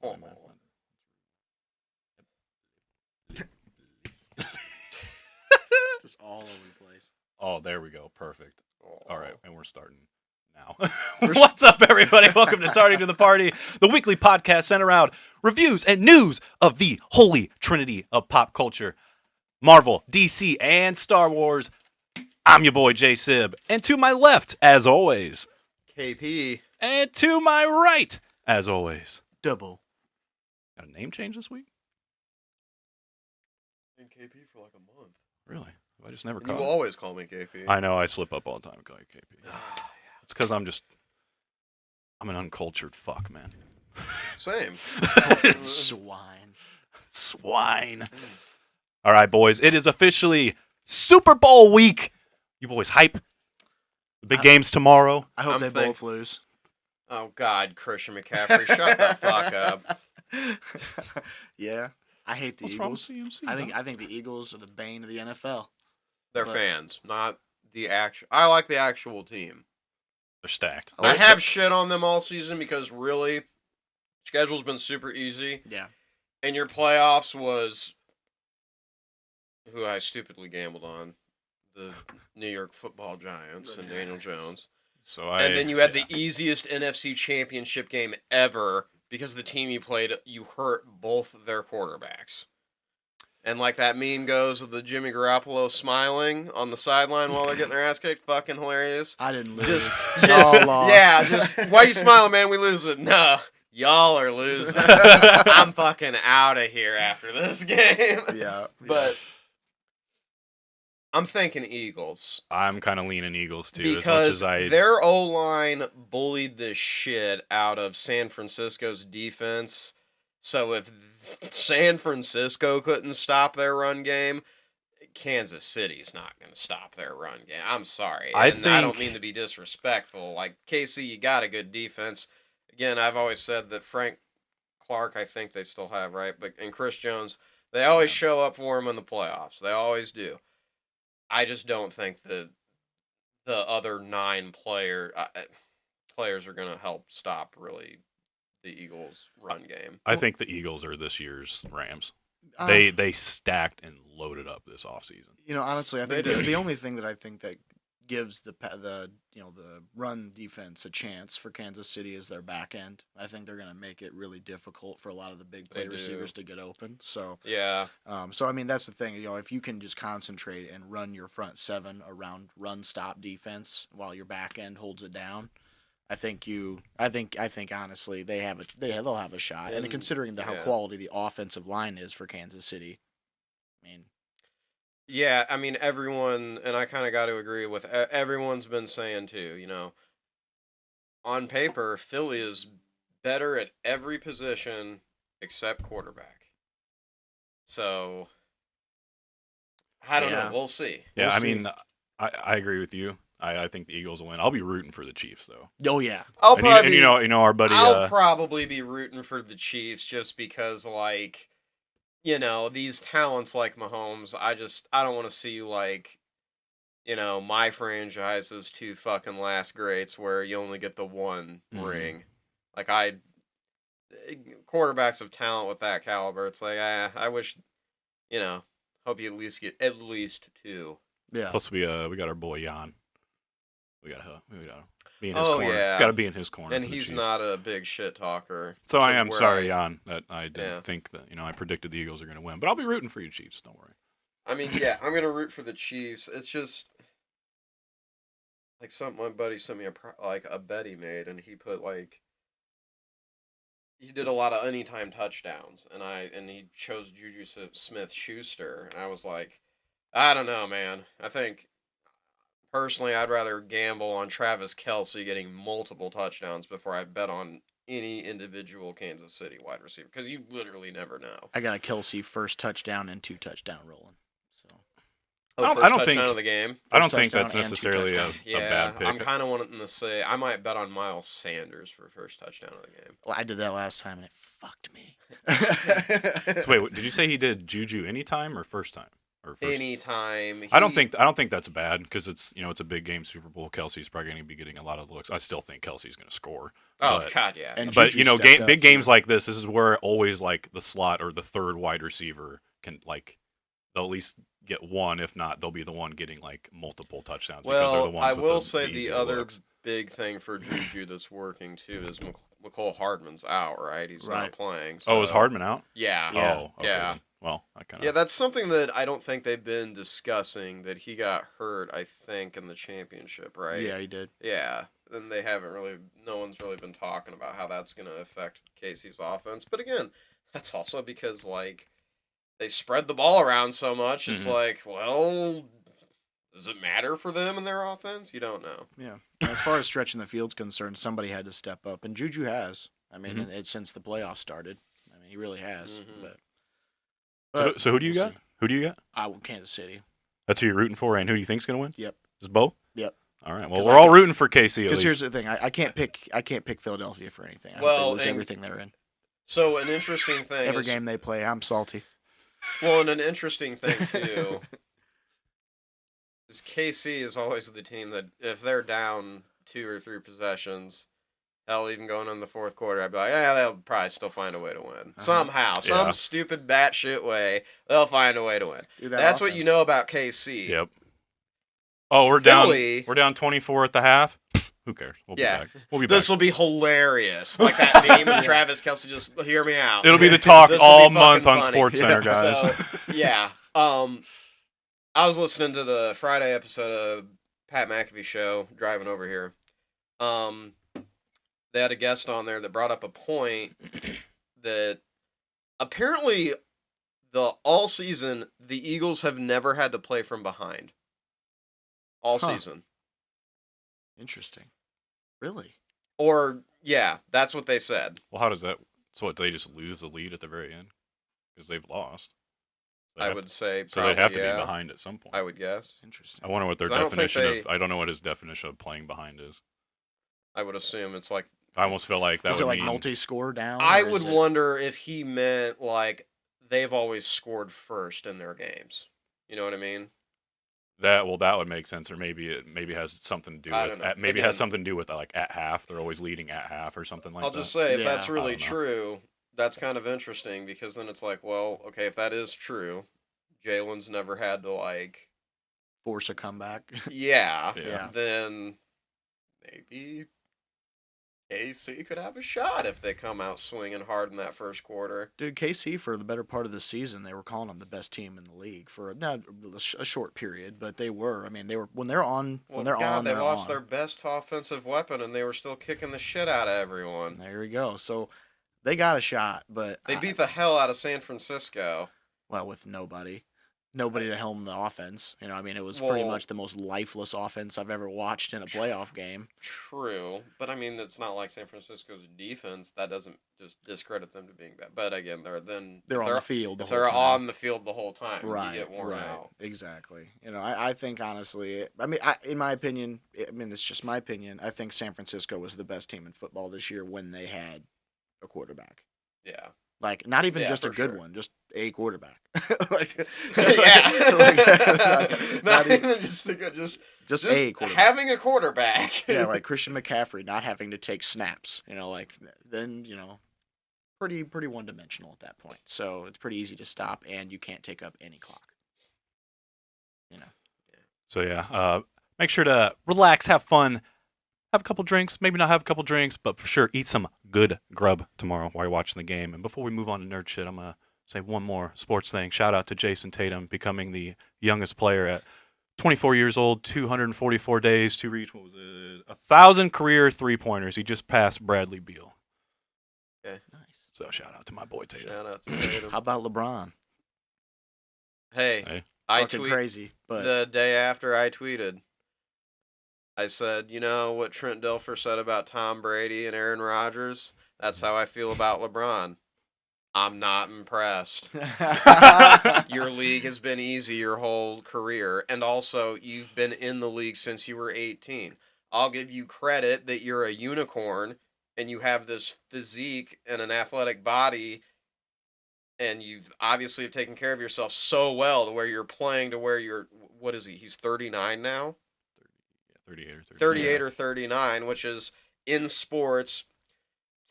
Oh. Just all over the place. Oh, there we go. Perfect. Oh. All right, and we're starting now. What's up, everybody? Welcome to Tardy to the Party, the weekly podcast centered around reviews and news of the holy trinity of pop culture, Marvel, DC, and Star Wars. I'm your boy, J Sib, and to my left, as always, KP. and to my right, as always, Double. got a name change this week? In KP for like a month. Really? I just never And caught you it. always call me KP. I know, I slip up all the time and call you KP. It's because I'm an uncultured fuck, man. Same. Swine. Swine. All right, boys. It is officially Super Bowl week. You boys hype? The big game's tomorrow. I hope I'm they think- both lose. Oh, God, Christian McCaffrey. Shut the fuck up. Yeah. I hate the What's wrong with Eagles. CMC? I think the Eagles are the bane of the NFL. They're But- fans, not the actual. I like the actual team. They're stacked. I have shit on them all season because really, schedule's been super easy. Yeah. And your playoffs was who I stupidly gambled on. The New York Football Giants The and Daniel Giants. Jones. And And then you had the easiest NFC championship game ever because the team you played, you hurt both their quarterbacks. And like that meme goes of the Jimmy Garoppolo smiling on the sideline while they're getting their ass kicked, fucking hilarious. I didn't lose. Just, Y'all lost. yeah, just, why you smiling, man? We losing. No, y'all are losing. I'm fucking out of here after this game. Yeah. But I'm thinking Eagles. I'm kind of leaning Eagles too, Because as much as I. their O-line bullied the shit out of San Francisco's defense. So if San Francisco couldn't stop their run game, Kansas City's not going to stop their run game. I'm sorry. I And I don't think- mean to be disrespectful. Like, KC, you got a good defense. Again, I've always said that Frank Clark, I think they still have, right? And Chris Jones, they always show up for him in the playoffs. They always do. I just don't think the other 9 players are going to help stop really the Eagles' run game. I think the Eagles are this year's Rams. Um, They stacked and loaded up this offseason. honestly, I They think did. the only thing that I think that gives the run defense a chance for Kansas City is their back end. I think they're going to make it really difficult for a lot of the big play They do. receivers to get open. So, Yeah. I mean that's the thing. If you can just concentrate and run your front seven around run stop defense while your back end holds it down, I think honestly they'll have a shot. And And- considering how yeah. quality the offensive line is for Kansas City, I mean. Yeah, I mean, everyone, and I kind of got to agree with everyone's been saying too, on paper, Philly is better at every position except quarterback. So, I don't Yeah. know. We'll see. Yeah, We'll I see. mean, I agree with you. I think the Eagles will win. I'll be rooting for the Chiefs though. Oh yeah. I'll And, probably you know our buddy. I'll probably be rooting for the Chiefs just because, these talents like Mahomes, I don't want to see, my franchise's 2 fucking last greats where you only get the one Mhm. ring. Quarterbacks of talent with that caliber, it's like, I wish, hope you at least get at least 2. Yeah. Plus, we got our boy Jan. We gotta be in his Oh, corner. yeah. Gotta be in his corner. And for the he's Chiefs. not a big shit talker. So I to am where sorry, Jan, that I didn't Yeah. think that I predicted the Eagles are gonna win, but I'll be rooting for you, Chiefs. Don't worry. I mean, yeah, I'm gonna root for the Chiefs. It's just something my buddy sent me a bet he made, and he put he did a lot of anytime touchdowns, and he chose Juju Smith-Schuster, and I was like, I don't know, man. I think personally, I'd rather gamble on Travis Kelce getting multiple touchdowns before I bet on any individual Kansas City wide receiver, because you literally never know. I got a Kelsey first touchdown and 2 touchdown rolling. So I don't First think- touchdown of the game. I don't First think that's touchdown and 2 necessarily a touchdowns. bad pick. I'm kind of wanting to say I might bet on Miles Sanders for first touchdown of the game. well, I did that last time and it fucked me. So wait, did you say he did Juju anytime or first time? Or first. anytime. I don't think that's bad because it's it's a big game, Super Bowl. Kelsey's probably going to be getting a lot of looks. I still think Kelsey's going to score. Oh but, God, yeah. And but Juju stepped up, big games too. like this is where always like the slot or the third wide receiver can like they'll at least get one. If not, they'll be the one getting like multiple touchdowns because they're the Well, ones I with will the say easier the other looks. big thing for Juju that's working too is McCole Hardman's out, right? He's not Right. playing. Oh, is so- Hardman out? Yeah. Yeah. Oh, okay. Yeah. Then. Well, I kind of. Yeah, that's something that I don't think they've been discussing. That he got hurt, I think, in the championship, right? Yeah, he did. Yeah. Then they haven't really. No one's really been talking about how that's going to affect Casey's offense. But again, that's also because like they spread the ball around so much. It's Mhm. like, well, does it matter for them in their offense? You don't know. Yeah. And as far as stretching the field's concerned, somebody had to step up, and Juju has. I mean, Mhm. it's since the playoffs started. I mean, he really has. Mhm. But So who do you we'll got? see. Who do you got? Kansas City. That's who you're rooting for, and who do you think's going to win? Yep. Is Bo? Yep. All right. Well, 'Cause we're I all can- rooting for KC at Because least. here's the thing, I can't pick Philadelphia for anything. I hope Well, they lose and- everything they're in. So an interesting thing. Every is, game they play, I'm salty. Well, and an interesting thing too is KC is always the team that if they're down 2 or 3 possessions, hell, even going in the fourth quarter, I'd be like, yeah, they'll probably still find a way to win somehow, some Yeah. stupid batshit way. They'll find a way to win. Dude, that That's what you offense. know about KC. Yep. Oh, we're Philly- down. We're down 24 at the half. Who cares? We'll Yeah. be back. We'll be back. This will be hilarious. Like that meme of Travis Kelce. Just hear me out. It'll be the talk This will all be month fucking on funny. Sports Center, guys. So, yeah. I was listening to the Friday episode of Pat McAfee show driving over here. They had a guest on there that brought up a point that apparently all season the Eagles have never had to play from behind. All Huh. season. Interesting. Really? Or yeah, that's what they said. Well, how does that? So what? They just lose the lead at the very end because they've lost. They I have- would say So probably, they'd have to yeah, be behind at some point. I would guess. Interesting. I wonder what their 'Cause I don't think definition of. I don't know what his definition of playing behind is. I would assume it's like I almost feel like that Is would it like mean multi-score down? I or is would it- wonder if he meant like they've always scored first in their games. You know what I mean? that. Well, that would make sense, or maybe it has something to do I with. don't know. Maybe it Again- has something to do with like at half. They're always leading at half or something like I'll that. just say if Yeah. that's really I don't know. true, that's kind of interesting because then it's like, well, okay, if that is true, Jalen's never had to like, force a comeback? yeah, Yeah. then maybe AC could have a shot if they come out swinging hard in that first quarter. Dude, KC for the better part of the season, they were calling them the best team in the league for not a short period, but they were. I mean, they were when they're on. Well, When they're God, on, they they're lost on. their best offensive weapon and they were still kicking the shit out of everyone. There you go. So they got a shot, but They beat the hell out of San Francisco. well with nobody to helm the offense. You know, I mean, it was pretty Well- much the most lifeless offense I've ever watched in a playoff game. True, but I mean, it's not like San Francisco's defense. That doesn't just discredit them to being bad. But again, They're if on the field. The if whole they're time. on the field the whole time, Right, you get worn right, out. exactly. You know, I think honestly, in my opinion, it's just my opinion. I think San Francisco was the best team in football this year when they had a quarterback. Yeah, Like, not even Yeah, just a for good sure. one, just a quarterback. like, yeah. like, not even- even just a good, just a quarterback. having a quarterback. Yeah, like Christian McCaffrey not having to take snaps. You know, like then pretty one dimensional at that point. So it's pretty easy to stop, and you can't take up any clock. You know. So yeah, make sure to relax, have fun, have a couple drinks. Maybe not have a couple drinks, but for sure eat some good grub tomorrow while you're watching the game. And before we move on to nerd shit, I'm gonna say one more sports thing. Shout out to Jason Tatum becoming the youngest player at 24 years old, 244 days to reach 1,000 career 3-pointers. He just passed Bradley Beal. Nice. So shout out to my boy Tatum. Shout out to Tatum. How about LeBron? Hey, Hey. I Fucking tweet crazy, but the day after I tweeted. I said, you know what Trent Dilfer said about Tom Brady and Aaron Rodgers? That's how I feel about LeBron. I'm not impressed. Your league has been easy your whole career, and also you've been in the league since you were 18. I'll give you credit that you're a unicorn and you have this physique and an athletic body and you've obviously have taken care of yourself so well to where you're playing to where you're, what is he? He's 39 now? 38 or 39. 38 or 39, which is in sports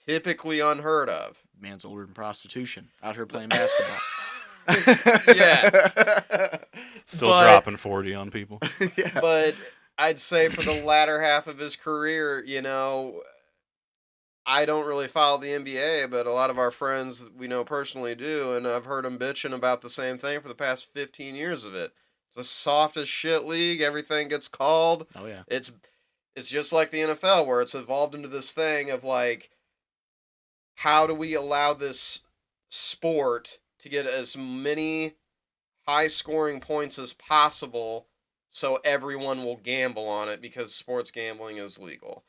typically unheard of. Man's older than prostitution. Out here playing basketball. Yes. Still But- dropping 40 on people. Yeah. But I'd say for the latter half of his career, you know, I don't really follow the NBA, but a lot of our friends we know personally do, and I've heard them bitching about the same thing for the past 15 years of it. It's the softest shit league. Everything gets called. Oh yeah. It's just like the NFL, where it's evolved into this thing of like, how do we allow this sport to get as many high scoring points as possible so everyone will gamble on it because sports gambling is legal.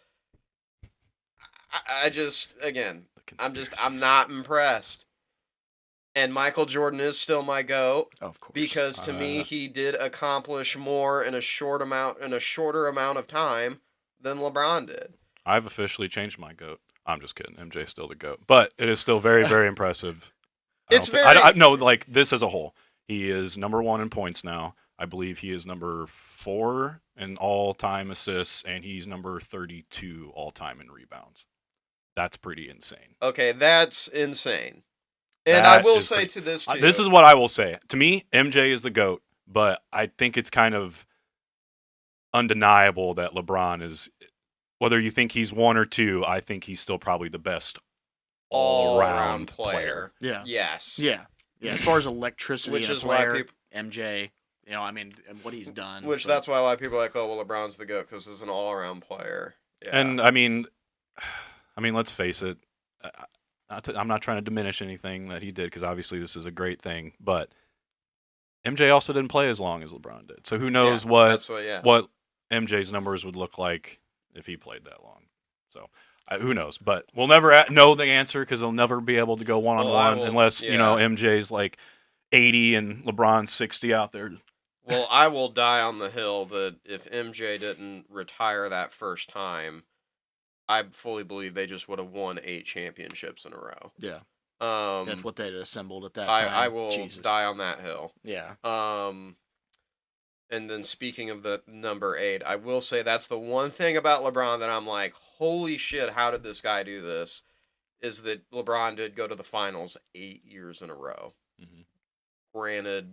I just, again, I'm not impressed. And Michael Jordan is still my GOAT Of course. because to me he did accomplish more in a shorter amount of time than LeBron did. I've officially changed my GOAT. I'm just kidding. MJ's still the GOAT, but it is still very, very impressive. No, like this as a whole. He is number 1 in points now. I believe he is number 4 in all-time assists, and he's number 32 all-time in rebounds. That's pretty insane. Okay, that's insane. And I will say to this too. This is what I will say. To me, MJ is the GOAT, but I think it's kind of undeniable that LeBron is, whether you think he's 1 or 2, I think he's still probably the best all-around player. Yeah. Yes. Yeah. Yeah. As far as electricity, Which in a is why player, MJ. You know, I mean, and what he's done. Which that's why a lot of people are like, oh, well, LeBron's the GOAT because he's an all-around player. Yeah. And I mean, let's face it. I'm not trying to diminish anything that he did because obviously this is a great thing, but MJ also didn't play as long as LeBron did. So who knows what MJ's numbers would look like if he played that long. So who knows? But we'll never know the answer because they'll never be able to go one-on-one unless you know MJ's like 80 and LeBron's 60 out there. Well, I will die on the hill that if MJ didn't retire that first time, I fully believe they just would have won 8 championships in a row. Yeah. That's what they'd assembled at that time. I will die on that hill. Yeah. And then speaking of the number 8, I will say that's the one thing about LeBron that I'm like, holy shit, how did this guy do this? Is that LeBron did go to the finals 8 years in a row. Mm-hmm. Granted,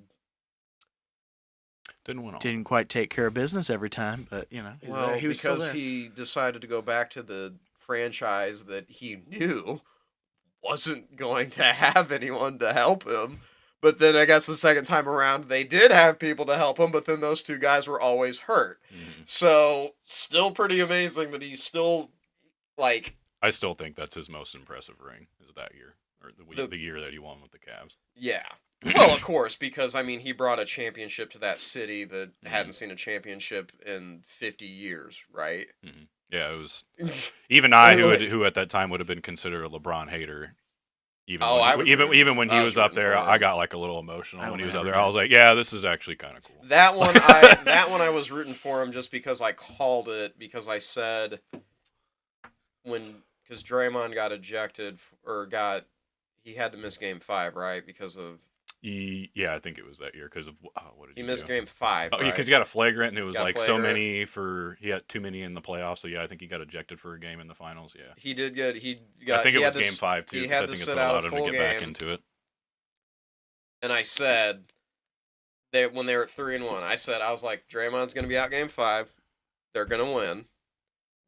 didn't win all. Didn't quite take care of business every time, but you know, he was because he decided to go back to the franchise that he knew wasn't going to have anyone to help him. But then I guess the second time around, they did have people to help him, but then those 2 guys were always hurt. Mm-hmm. So, still pretty amazing that he's still, like... I still think that's his most impressive ring, is that year. Or the year that he won with the Cavs. Yeah. Well, of course, because, I mean, he brought a championship to that city that hadn't seen a championship in 50 years, right? Mm-hmm. Yeah, it was... Even I, who at that time would have been considered a LeBron hater... Even when he was up there, I got like a little emotional when he was up there. I was like, "Yeah, this is actually kind of cool." That one, I was rooting for him just because I called it because I said because Draymond got ejected he had to miss Game 5, right? Because of yeah, I think it was that year because of what did he do? missed Game 5? Oh, because he got a flagrant and it was like so many he had too many in the playoffs. So yeah, I think he got ejected for a game in the finals. Yeah, he did get I think it was Game 5 too. He had I think to it's sit allowed out him to get back into it. And I said when they were at 3-1, I was like, Draymond's going to be out Game 5. They're going to win.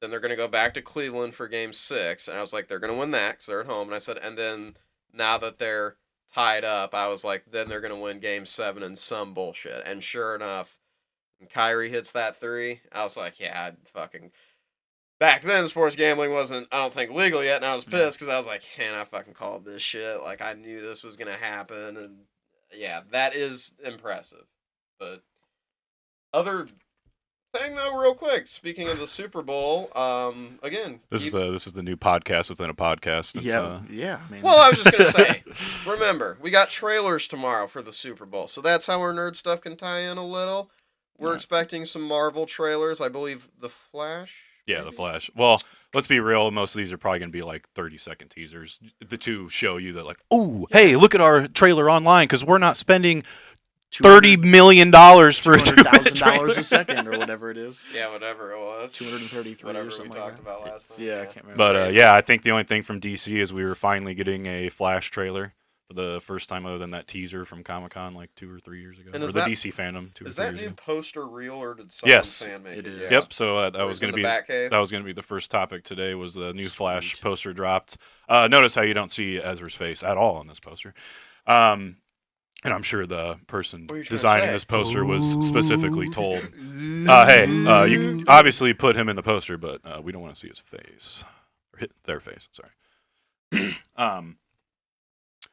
Then they're going to go back to Cleveland for Game 6. And I was like, they're going to win that because they're at home. And I said, and then now that they're tied up, I was like, then they're going to win Game 7 and some bullshit. And sure enough, when Kyrie hits that 3, I was like, yeah, I'd fucking... Back then, sports gambling wasn't, I don't think, legal yet, and I was pissed because I was like, man, I fucking called this shit. Like, I knew this was going to happen, and yeah, that is impressive. But other thing, though, real quick, speaking of the Super Bowl, again... This is the new podcast within a podcast. It's, yeah. I mean... Well, I was just going to say, remember, we got trailers tomorrow for the Super Bowl, so that's how our nerd stuff can tie in a little. We're expecting some Marvel trailers. I believe The Flash... Yeah, The Flash. Well, let's be real. Most of these are probably going to be like 30-second teasers. The two show you that like, oh, hey, look at our trailer online because we're not spending $30 million for a $200,000 a second or whatever it is. Yeah, whatever it was. 233 whatever or something we like talked that. about last time. Yeah, I can't remember. But yeah, I think the only thing from DC is we were finally getting a Flash trailer for the first time other than that teaser from Comic-Con like 2 or 3 years ago. And or is the that- DC fandom 2 or 3 Is that years new ago. poster real or did someone Yes, fan make it it? is. Yeah. Yep, so that Where was it's in going to the be Batcave? that was going to be the first topic today was the new Flash Sweet. poster dropped. Notice how you don't see Ezra's face at all on this poster. And I'm sure the person What are you trying to designing say? this poster was specifically told, hey, you can obviously put him in the poster, but we don't want to see his face. Or hit their face, sorry.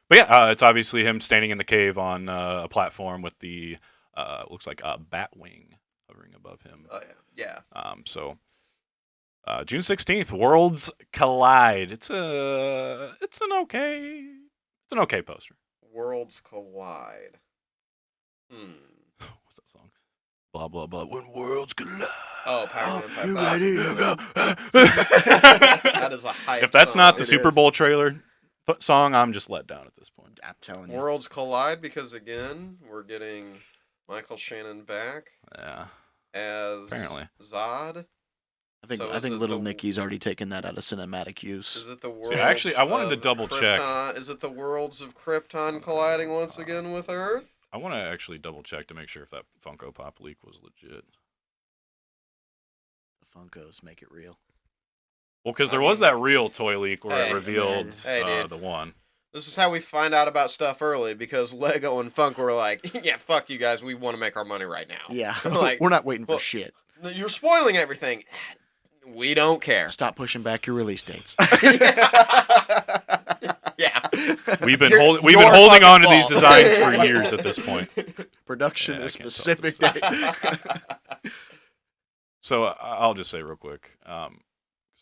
But yeah, it's obviously him standing in the cave on a platform with the, looks like a bat wing hovering above him. Oh, yeah. So June 16th, Worlds Collide. It's an okay poster. Worlds collide. What's that song? Blah blah blah. When worlds collide. Oh, Power Man you 5000. ready to go? That is a hype If that's song. not the It Super is. Bowl trailer song, I'm just let down at this point. I'm telling you. Worlds collide because, again, we're getting Michael Shannon back Yeah. as Apparently. Zod. I think So I is think it Little the- Nicky's already taken that out of cinematic use. Is it the worlds? See, actually, I wanted to of double check. Krypton- Is it the worlds of Krypton colliding once again with Earth? I want to actually double check to make sure if that Funko Pop leak was legit. The Funkos make it real. Well, because I there was mean- that real toy leak where Hey, it revealed hey, dude. the one. This is how we find out about stuff early because Lego and Funko were like, yeah, fuck you guys, we want to make our money right now. Yeah, Like, we're not waiting for well- shit. You're spoiling everything. We don't care. Stop pushing back your release dates. Yeah. We've been You're- holding your on to fucking these fault. designs for years at this point. Production Yeah, I is can't tell specific this. date. So I'll just say real quick, because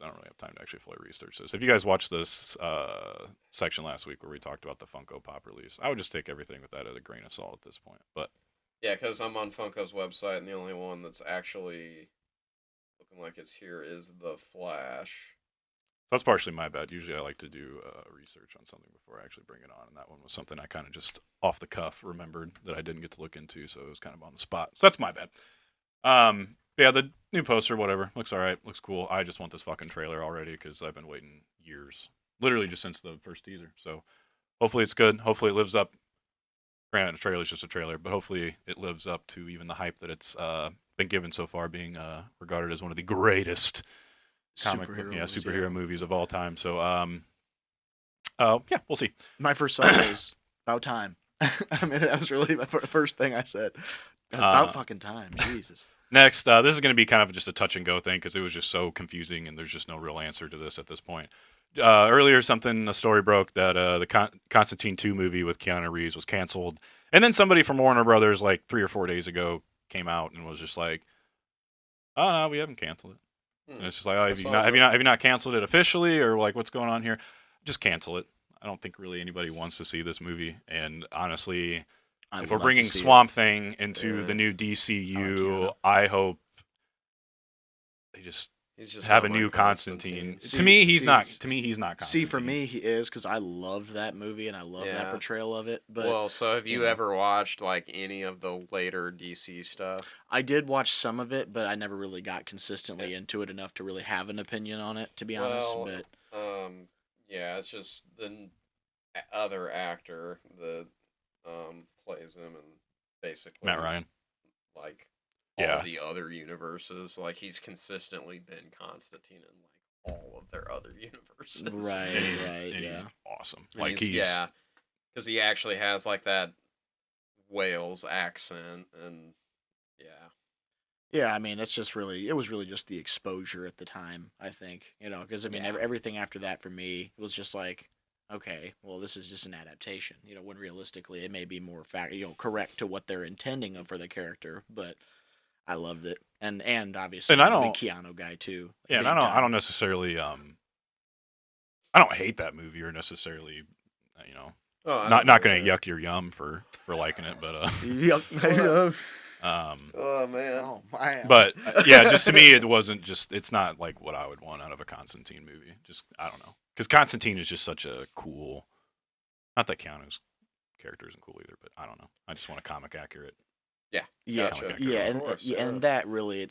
I don't really have time to actually fully research this. If you guys watched this section last week where we talked about the Funko Pop release, I would just take everything with that as a grain of salt at this point. But Yeah, because I'm on Funko's website, and the only one that's actually looking like it's here is the Flash. that's partially my bad. Usually I like to do research on something before I actually bring it on, and that one was something I kind of just off the cuff remembered that I didn't get to look into, so it was kind of on the spot. So that's my bad. Yeah, the new poster, whatever, looks all right, looks cool. I just want this fucking trailer already because I've been waiting years, literally just since the first teaser. So hopefully it's good. Hopefully it lives up. Granted, a trailer is just a trailer, but hopefully it lives up to even the hype that it's been given so far, being regarded as one of the greatest superhero movies of all time. So yeah, we'll see. My first thought was about time. I mean, that was really the first thing I said. About fucking time, Jesus. Next, this is going to be kind of just a touch and go thing because it was just so confusing and there's just no real answer to this at this point. Earlier, a story broke that the Constantine 2 movie with Keanu Reeves was canceled, and then somebody from Warner Brothers like 3 or 4 days ago came out and was just like, "Oh no, we haven't canceled it." And it's just like, "Oh, have you not canceled it officially, or like what's going on here? Just cancel it." I don't think really anybody wants to see this movie, and honestly, if we're bringing Swamp Thing into the new DCU, I hope they just have a not new my Constantine. See- To me, he's see- not. To me, he's not. Constantine. See, for me, he is because I loved that movie and I love that Yeah. portrayal of it. But Well, so have you yeah. ever watched like any of the later DC stuff? I did watch some of it, but I never really got consistently into it enough to really have an opinion on it, to be honest. Well, But yeah, it's just the other actor that plays him and basically Matt Ryan. like Yeah. all the other universes. Like he's consistently been Constantine in like all of their other universes. Right, And he's, right, and yeah. he's awesome. And Like he's- he's yeah, because he actually has like that Wales accent and yeah. Yeah, I mean, it was really just the exposure at the time, I think, because I mean, Yeah. everything after that for me was just like, okay, well, this is just an adaptation, when realistically it may be more correct to what they're intending for the character, but I loved it, and obviously And I I'm a big don't- Keanu guy too. yeah. And big I time. don't necessarily I don't hate that movie or necessarily Oh, I not don't gonna know. yuck your yum for liking it, but Yuck. Oh man. Oh my. But yeah, just to me, it's not like what I would want out of a Constantine movie. Just, I don't know. Because Constantine is just such a cool, not that Keanu's character isn't cool either, but I don't know. I just want a comic accurate. Yeah, Gotcha. yeah, Of and course, and that really,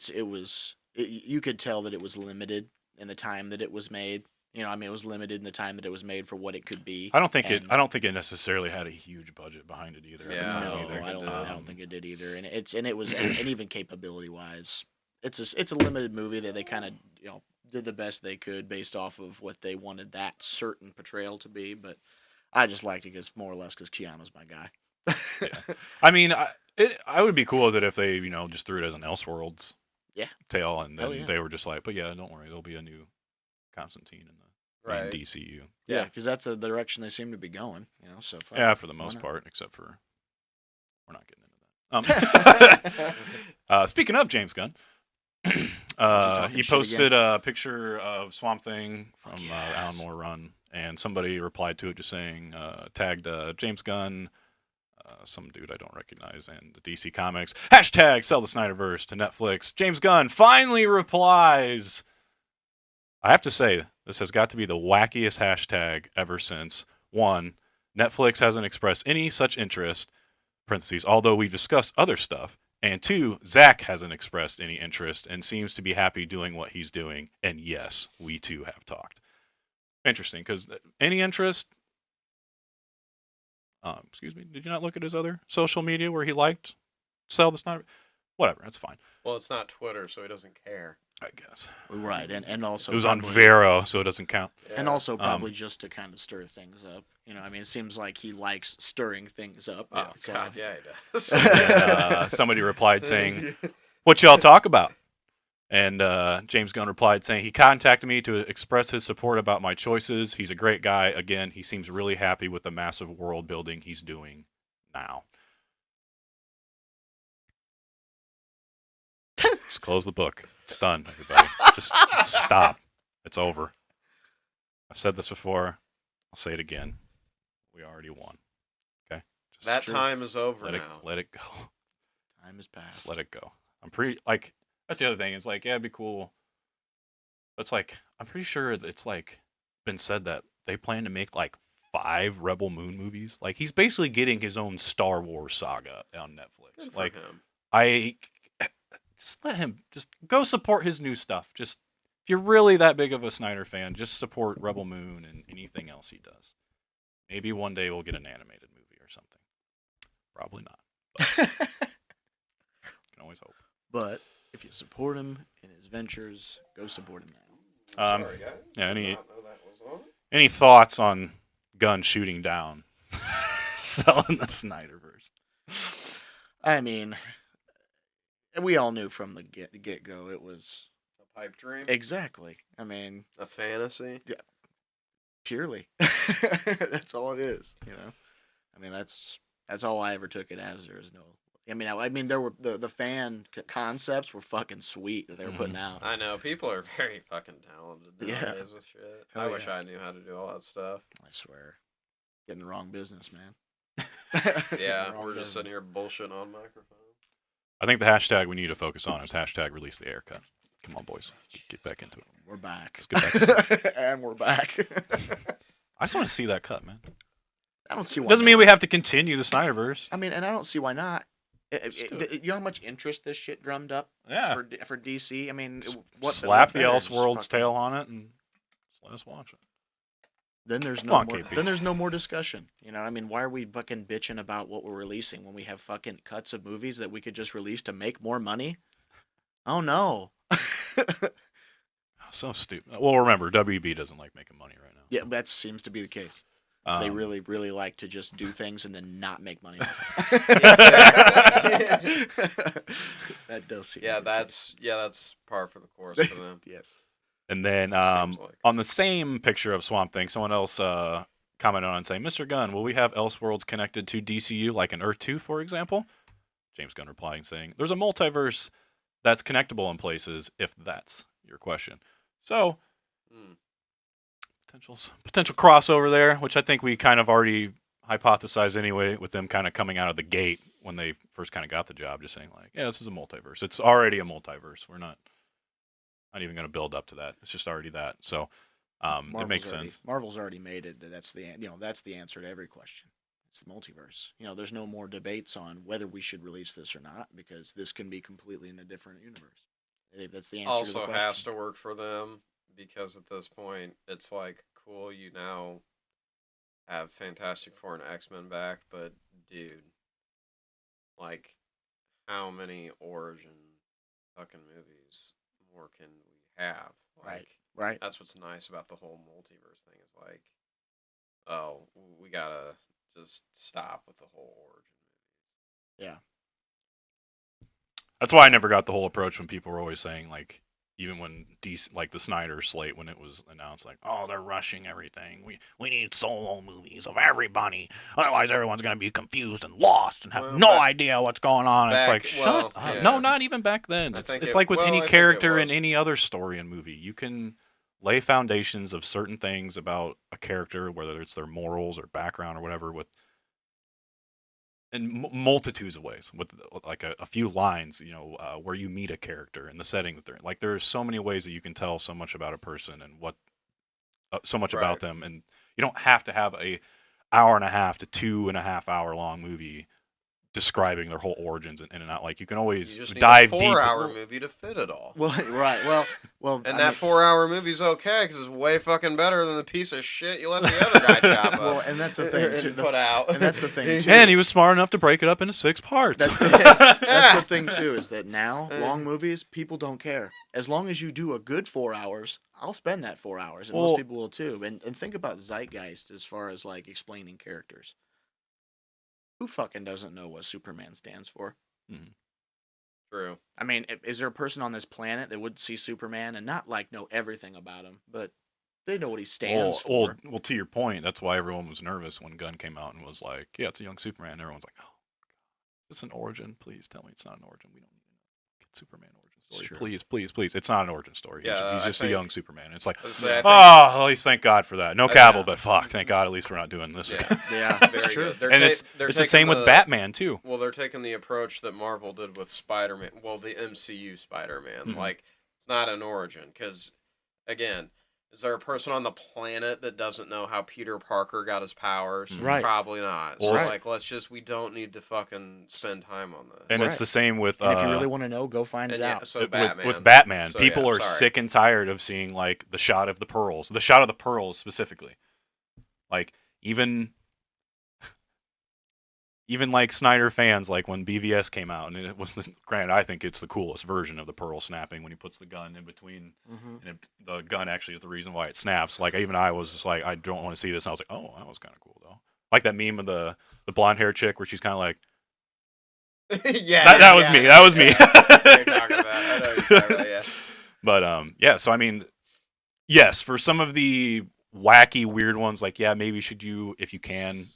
you could tell that it was limited in the time that it was made. You know, I mean, it was limited in the time that it was made for what it could be. I don't think and- it necessarily had a huge budget behind it either at the Yeah, time No, either. I don't. I don't think it did either. And it was, and even capability wise, it's a limited movie that they kind of did the best they could based off of what they wanted that certain portrayal to be. But I just liked it because more or less because Keanu's my guy. Yeah. I mean, I would be cool with it if they just threw it as an Elseworlds tale, and Hell then yeah. they were just like, but yeah, don't worry, there'll be a new Constantine in the main Right. DCU. Yeah, because that's the direction they seem to be going. So far. Yeah, for the Why most not? part, except for we're not getting into that. Speaking of James Gunn, talking he shit posted a picture of Swamp Thing from Yes. Alan Moore run, and somebody replied to it just saying, tagged James Gunn, some dude I don't recognize, and the DC Comics. Hashtag sell the Snyder-Verse to Netflix. James Gunn finally replies. I have to say, this has got to be the wackiest hashtag ever since. 1, Netflix hasn't expressed any such interest, parentheses, although we've discussed other stuff. And 2, Zach hasn't expressed any interest and seems to be happy doing what he's doing. And yes, we too have talked. Interesting, because any interest... excuse me, did you not look at his other social media where he liked sell the Snyder? Whatever, that's fine. Well, it's not Twitter, so he doesn't care. I guess. Right, and also It was on probably- Vero, so it doesn't count. And Yeah. also probably just to kind of stir things up. I mean, it seems like he likes stirring things up. Oh so- God, yeah, he does. And, somebody replied saying, "What y'all talk about?" And James Gunn replied saying, "He contacted me to express his support about my choices. He's a great guy. Again, he seems really happy with the massive world building he's doing now." Just close the book. It's done, everybody. Just stop. It's over. I've said this before. I'll say it again. We already won. Okay? Just That time is over let it, now. let it go. Time has passed. Just let it go. I'm pretty that's the other thing. It's like, yeah, it'd be cool. But it's like I'm pretty sure it's like been said that they plan to make like 5 Rebel Moon movies. Like he's basically getting his own Star Wars saga on Netflix. Good for Like him. I just let him just go support his new stuff. Just if you're really that big of a Snyder fan, just support Rebel Moon and anything else he does. Maybe one day we'll get an animated movie or something. Probably not. Can always hope. But if you support him in his ventures, go support him now. Sorry, guys. yeah, Did not know that was on. Any thoughts on Gunn shooting down selling the Snyder-Verse? I mean, we all knew from the get go it was A pipe dream. exactly. I mean, A fantasy. purely. That's all it is. I mean, that's all I ever took it as. There is no. I mean, there were the fan concepts were fucking sweet that they were putting out. I know people are very fucking talented Yeah. nowadays with shit. Hell I wish yeah. I knew how to do all that stuff. I swear, getting the wrong business, man. Yeah, Wrong we're just sitting business. here bullshitting on microphones. I think the hashtag we need to focus on is hashtag release the haircut. Come on, boys. Get back into it. We're back. Let's get back And we're back. I just want to see that cut, man. I don't see why. Doesn't mean not. we have to continue the Snyderverse. I mean, and I don't see why not. Just do it. You know how much interest this shit drummed up Yeah. for DC? I mean, Just what slap the better than just Elseworlds fucking- tail on it and just let us watch it. Then there's Come no on, more. KP. Then there's no more discussion. I mean, why are we fucking bitching about what we're releasing when we have fucking cuts of movies that we could just release to make more money? Oh no. So stupid. Well, remember, WB doesn't like making money right now. Yeah, that seems to be the case. They really, really like to just do things and then not make money. That does seem. Yeah, to be the case. that's par for the course for them. Yes. And then Seems like. on the same picture of Swamp Thing, someone else commented on saying, "Mr. Gunn, will we have Elseworlds connected to DCU like an Earth 2, for example?" James Gunn replying saying, "There's a multiverse that's connectable in places, if that's your question." So, Hmm. potential crossover there, which I think we kind of already hypothesized anyway, with them kind of coming out of the gate when they first kind of got the job, just saying like, yeah, this is a multiverse. It's already a multiverse. We're not even going to build up to that. It's just already that. So it makes sense. Marvel's already made it. That's the answer to every question. It's the multiverse. There's no more debates on whether we should release this or not because this can be completely in a different universe. That's the answer to the Also question. has to work for them because at this point it's like cool. You now have Fantastic Four and X-Men back, but dude, like, how many origin fucking movies more can we have? Like, Right. That's what's nice about the whole multiverse thing is like, oh, we gotta just stop with the whole origin movie. Yeah. That's why I never got the whole approach when people were always saying like, even when DC, like the Snyder slate when it was announced, like, oh, they're rushing everything. We need solo movies of everybody, otherwise everyone's gonna be confused and lost and have no idea what's going on. It's like shut up. Yeah. No, not even back then. It's like with any character in any other story and movie, you can lay foundations of certain things about a character, whether it's their morals or background or whatever, with in multitudes of ways, with like a few lines, where you meet a character and the setting that they're in. Like there's so many ways that you can tell so much about a person and what so much about them, and you don't have to have a hour and a half to 2.5 hour long movie describing their whole origins in and out. Like you can always dive deep. 4-hour movie to fit it all. Well, right. Well, and that 4-hour movie's okay because it's way fucking better than the piece of shit you let the other guy chop up. Well, and that's the thing too. Put out. And that's the thing too. And he was smart enough to break it up into 6 parts. That's the thing too. Is that now long movies people don't care as long as you do a good 4 hours. I'll spend that 4 hours, and most people will too. And think about zeitgeist as far as like explaining characters. Who fucking doesn't know what Superman stands for? Mm-hmm. True. I mean, is there a person on this planet that would see Superman and not like know everything about him, but they know what he stands for? Well, to your point, that's why everyone was nervous when Gunn came out and was like, "Yeah, it's a young Superman." Everyone's like, "Oh, God. Is this an origin? Please tell me it's not an origin. We don't need to get Superman origin story. Sure. Please. It's not an origin story. Yeah, he's just a young Superman." It's like, at least thank God for that. No Cavill, but fuck, thank God at least we're not doing this again. Yeah, very true. good. And it's the same with Batman too. Well, they're taking the approach that Marvel did with Spider-Man. Well, the MCU Spider-Man. Mm-hmm. Like, it's not an origin because, again, is there a person on the planet that doesn't know how Peter Parker got his powers? Right. Probably not. Well, So, like, we don't need to fucking spend time on this. And it's the same with. And if you really want to know, go find it out. So Batman. With Batman, So, people are sick and tired of seeing like the shot of the pearls specifically. Like even like Snyder fans, like when BVS came out, and it was granted, I think it's the coolest version of the pearl snapping when he puts the gun in between, and the gun actually is the reason why it snaps. Like even I was just like, I don't want to see this. And I was like, oh, that was kind of cool though. Like that meme of the blonde hair chick where she's kind of like, that was me. That was me. You're talking about. I know you're talking about, yeah. But yeah. So I mean, yes, for some of the wacky, weird ones, like maybe should you, if you can,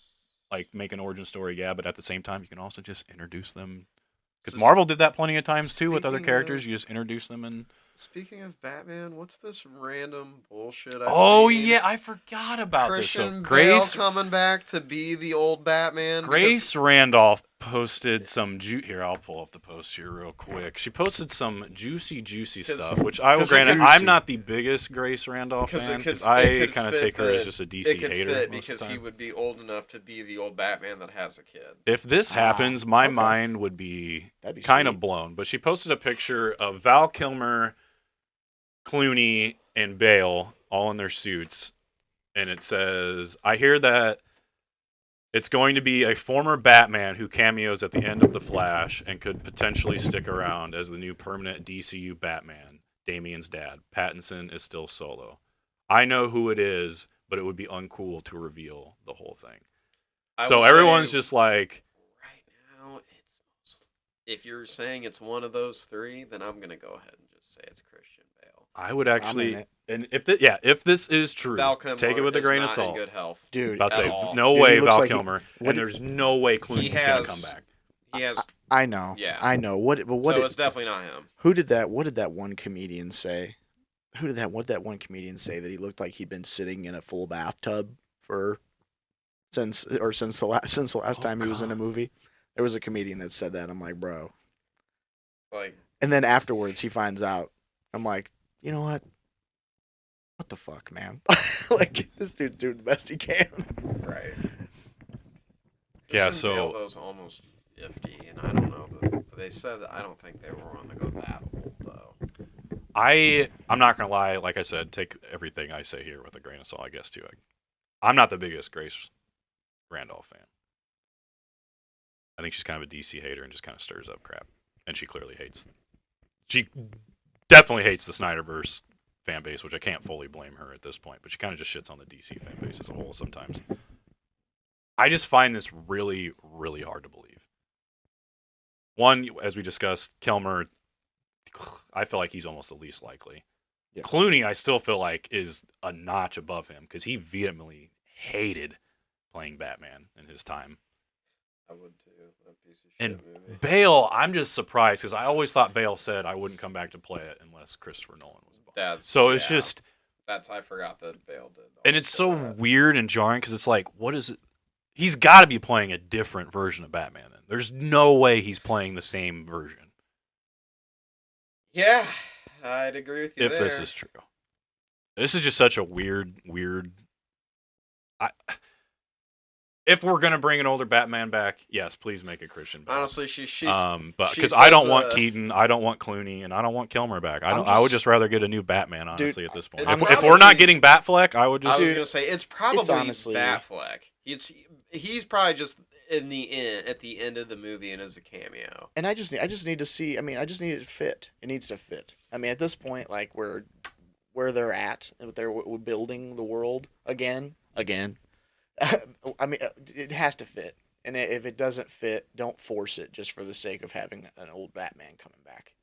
like make an origin story, but at the same time you can also just introduce them, because Marvel did that plenty of times too with other characters. You just introduce them. And speaking of Batman, what's this random bullshit? I forgot about Christian this. So Bale coming back to be the old Batman. Grace Randolph posted some here. I'll pull up the post here real quick. She posted some juicy stuff, which I will grant I'm not the biggest Grace Randolph fan, because I kind of take her as just a DC hater. Because he would be old enough to be the old Batman that has a kid. If this happens, my mind would be kind of blown. But she posted a picture of Val Kilmer, Clooney, and Bale all in their suits, and it says, "I hear that it's going to be a former Batman who cameos at the end of The Flash and could potentially stick around as the new permanent DCU Batman, Damian's dad. Pattinson is still solo. I know who it is, but it would be uncool to reveal the whole thing." So everyone's just like, right now, if you're saying it's one of those three, then I'm going to go ahead and just say it's Christian Bale. I would actually, and if this is true, take it with a grain of salt. In good health, dude. I'd say no way Val Kilmer, and there's no way Clooney's going to come back. He has. I know. Yeah. I know. What? So it's definitely not him. Who did that? What did that one comedian say? What did that one comedian say that he looked like he'd been sitting in a full bathtub since the last time he was in a movie? There was a comedian that said that. I'm like, bro. Like, And then afterwards, he finds out. I'm like, you know what? What the fuck, man? Like, this dude's doing the best he can. right. Yeah, Christian Bale, so though's almost 50, and I don't know. They said that I don't think they were willing to go that old, though. I'm not gonna lie. Like I said, take everything I say here with a grain of salt. I guess too. I'm not the biggest Grace Randolph fan. I think she's kind of a DC hater and just kind of stirs up crap. And she clearly hates. She definitely hates the Snyder-Verse fan base, which I can't fully blame her at this point. But she kind of just shits on the DC fan base as a whole sometimes. I just find this really, really hard to believe. One, as we discussed, Kilmer, I feel like he's almost the least likely. Yeah. Clooney, I still feel like, is a notch above him because he vehemently hated playing Batman in his time. I would too. That piece of shit And movie. Bale, I'm just surprised because I always thought Bale said I wouldn't come back to play it unless Christopher Nolan was involved. So it's just, I forgot that Bale did. and it's so that. weird and jarring because it's like, what is it? He's got to be playing a different version of Batman then. There's no way he's playing the same version. Yeah, I'd agree with you If there. this is true. This is just such a weird. If we're gonna bring an older Batman back, yes, please make it Christian Bale. Honestly, she's but she because I don't says, want Keaton, I don't want Clooney, and I don't want Kilmer back. I'm I would just- just rather get a new Batman. Honestly, Dude, at this point, it's if we're not probably- getting Batfleck, I would just. I was gonna say it's probably honestly- Batfleck. He's probably just in the end at the end of the movie and as a cameo. And I just need to see. I mean, I just need it to fit. It needs to fit. I mean, at this point, like where they're at, they're building the world again. I mean, it has to fit. And if it doesn't fit, don't force it just for the sake of having an old Batman coming back.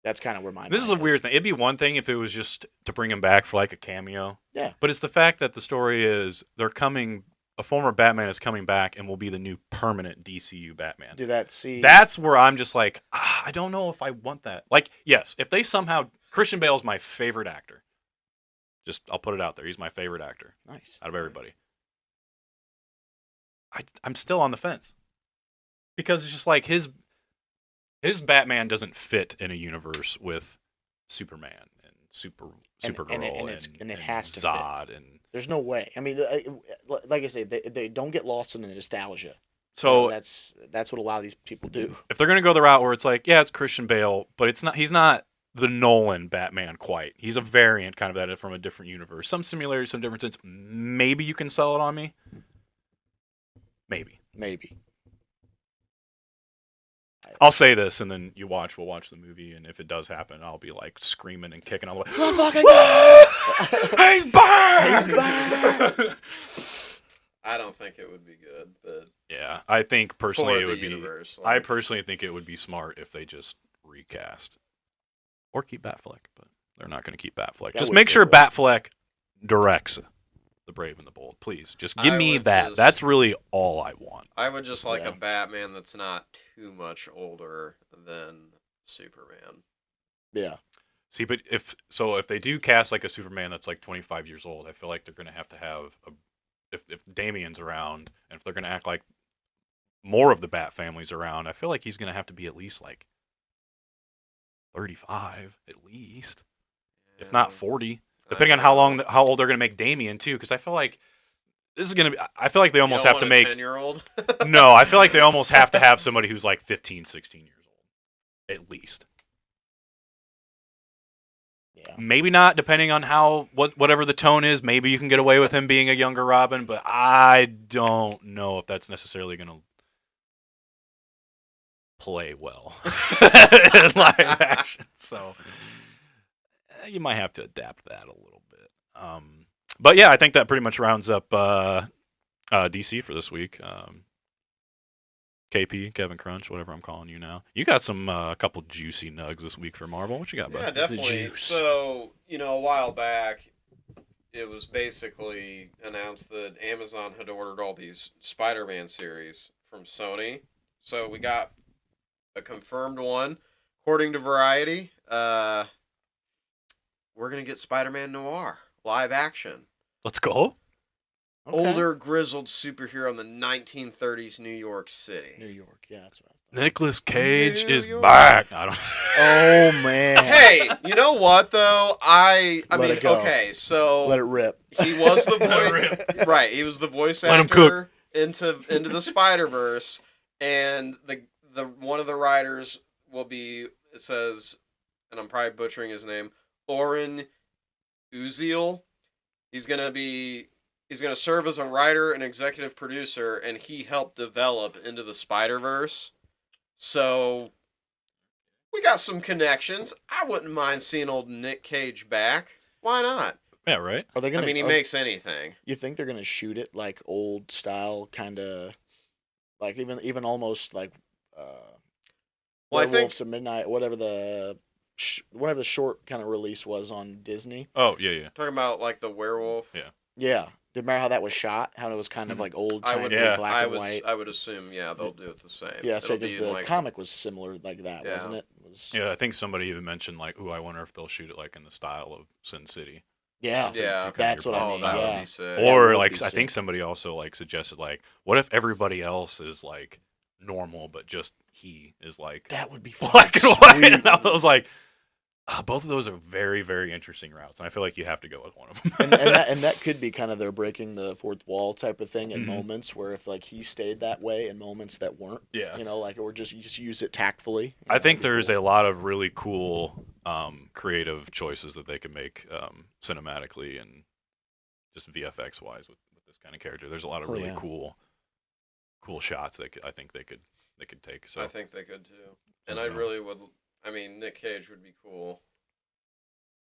That's kind of where my This is a mind weird thing. It'd be one thing if it was just to bring him back for like a cameo. Yeah. But it's the fact that the story is a former Batman is coming back and will be the new permanent DCU Batman. Do that. See, That's where I'm just like, I don't know if I want that. Like, yes, if they somehow Christian Bale's my favorite actor. I'll put it out there. He's my favorite actor nice. out of everybody. I'm still on the fence. Because it's just like his Batman doesn't fit in a universe with Superman and Supergirl and it has to Zod fit. and There's no way. I mean, like I say, they don't get lost in the nostalgia. so that's what a lot of these people do. if they're gonna go the route where it's like, yeah, it's Christian Bale, but he's not the Nolan Batman quite. He's a variant kind of that from a different universe. Some similarities, some differences. Maybe you can sell it on me. Maybe. I'll say this, and then we'll watch the movie, and if it does happen, I'll be like screaming and kicking all the way. Let's fucking go! He's back! He's back! I don't think it would be good, but Yeah, I think personally for it the would be. universe, I like, personally think it would be smart if they just recast or keep Batfleck, but they're not going to keep Batfleck. I Just wish make they sure would. Batfleck directs The Brave and the Bold, please. Just give I me would that. just- That's really all I want. I would just like Yeah. a Batman that's not too much older than Superman. Yeah. See, but if they do cast like a Superman that's like 25 years old, I feel like they're going to have if Damian's around and if they're going to act like more of the Bat family's around, I feel like he's going to have to be at least like 35 at least, if not 40, depending on how old they're going to make Damian too. Because I feel like this is going to be. I feel like they almost have to make. 10-year-old. No, I feel like they almost have to have somebody who's like 15, 16 years old, at least. Yeah. Maybe not, depending on whatever the tone is. Maybe you can get away with him being a younger Robin, but I don't know if that's necessarily going to play well in live action. So you might have to adapt that a little bit. But yeah, I think that pretty much rounds up DC for this week. KP, Kevin Crunch, whatever I'm calling you now. You got some couple juicy nugs this week for Marvel. What you got, bud? Yeah, definitely. juice. So, a while back, it was basically announced that Amazon had ordered all these Spider-Man series from Sony. So we got a confirmed one. According to Variety, we're going to get Spider-Man Noir live action. Let's go. Okay. older grizzled superhero in the 1930s New York City. New York. Yeah, that's right. Nicolas Cage New is York. back. I don't. Oh man. Hey, you know what though? I Let mean, it go. okay, so Let it rip. he was the Let it voice, right? He was the voice Let him actor into the Spider-Verse, and the one of the writers will be. It says, and I'm probably butchering his name, Oren Uziel. He's gonna serve as a writer and executive producer, and he helped develop Into the Spider-Verse. So we got some connections. I wouldn't mind seeing old Nick Cage back. Why not? Yeah, right. Are they gonna? I mean, he makes anything. You think they're gonna shoot it like old style, kind of, like even almost like Well, I think Werewolves of Midnight, whatever the short kind of release was on Disney. Oh yeah. talking about like the werewolf. Yeah. Yeah, remember how that was shot? How it was kind of Mhm. like old I would, timey Yeah. black and white. I would assume, yeah, they'll do it the same. Yeah, so It'll because be the like, comic was similar like that, Yeah. wasn't it? Was Yeah, I think somebody even mentioned like, "Ooh, I wonder if they'll shoot it like in the style of Sin City." yeah, Yeah. that's what I Oh, mean. that would Yeah, be sick. That Or would like, be I think sick. somebody also like suggested like, what if everybody else is like normal, but just he is like that would be black and fucking white? sweet. And I was like, both of those are very, very interesting routes, and I feel like you have to go with one of them. and that could be kind of their breaking the fourth wall type of thing in Mhm. moments where if like he stayed that way in moments that weren't, Yeah. you know, like or just you just use it tactfully. I think there's a lot of really cool creative choices that they could make cinematically and just VFX wise with this kind of character. There's a lot of Oh, really yeah. cool shots I think they could take. So I think they could too. And Yeah. I really would. I mean, Nick Cage would be cool.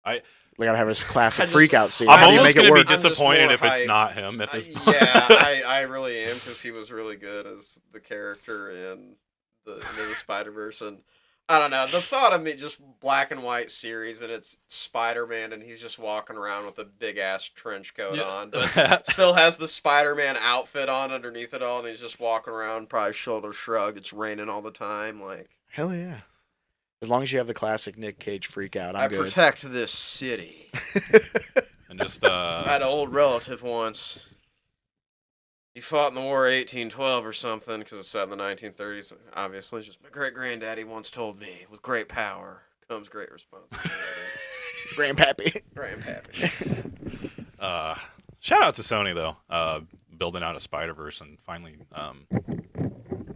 They gotta have his classic I just- freak out scene. I'm How do you almost make it gonna be work? just disappointed more if it's hyped. not him at this point. Yeah, I really am because he was really good as the character in the Spider-Verse, and I don't know, the thought of me just black and white series and it's Spider-Man and he's just walking around with a big ass trench coat on, but still has the Spider-Man outfit on underneath it all, and he's just walking around, probably shoulder shrug. It's raining all the time, like Hell yeah! As long as you have the classic Nick Cage freak out, I'm I good. protect this city. And just I had an old relative once. He fought in the War of 1812 or something because it's set in the 1930s. Obviously, just my great granddaddy once told me, with great power comes great responsibility. Grandpappy. Grandpappy. Shout out to Sony though, building out a Spider-Verse and finally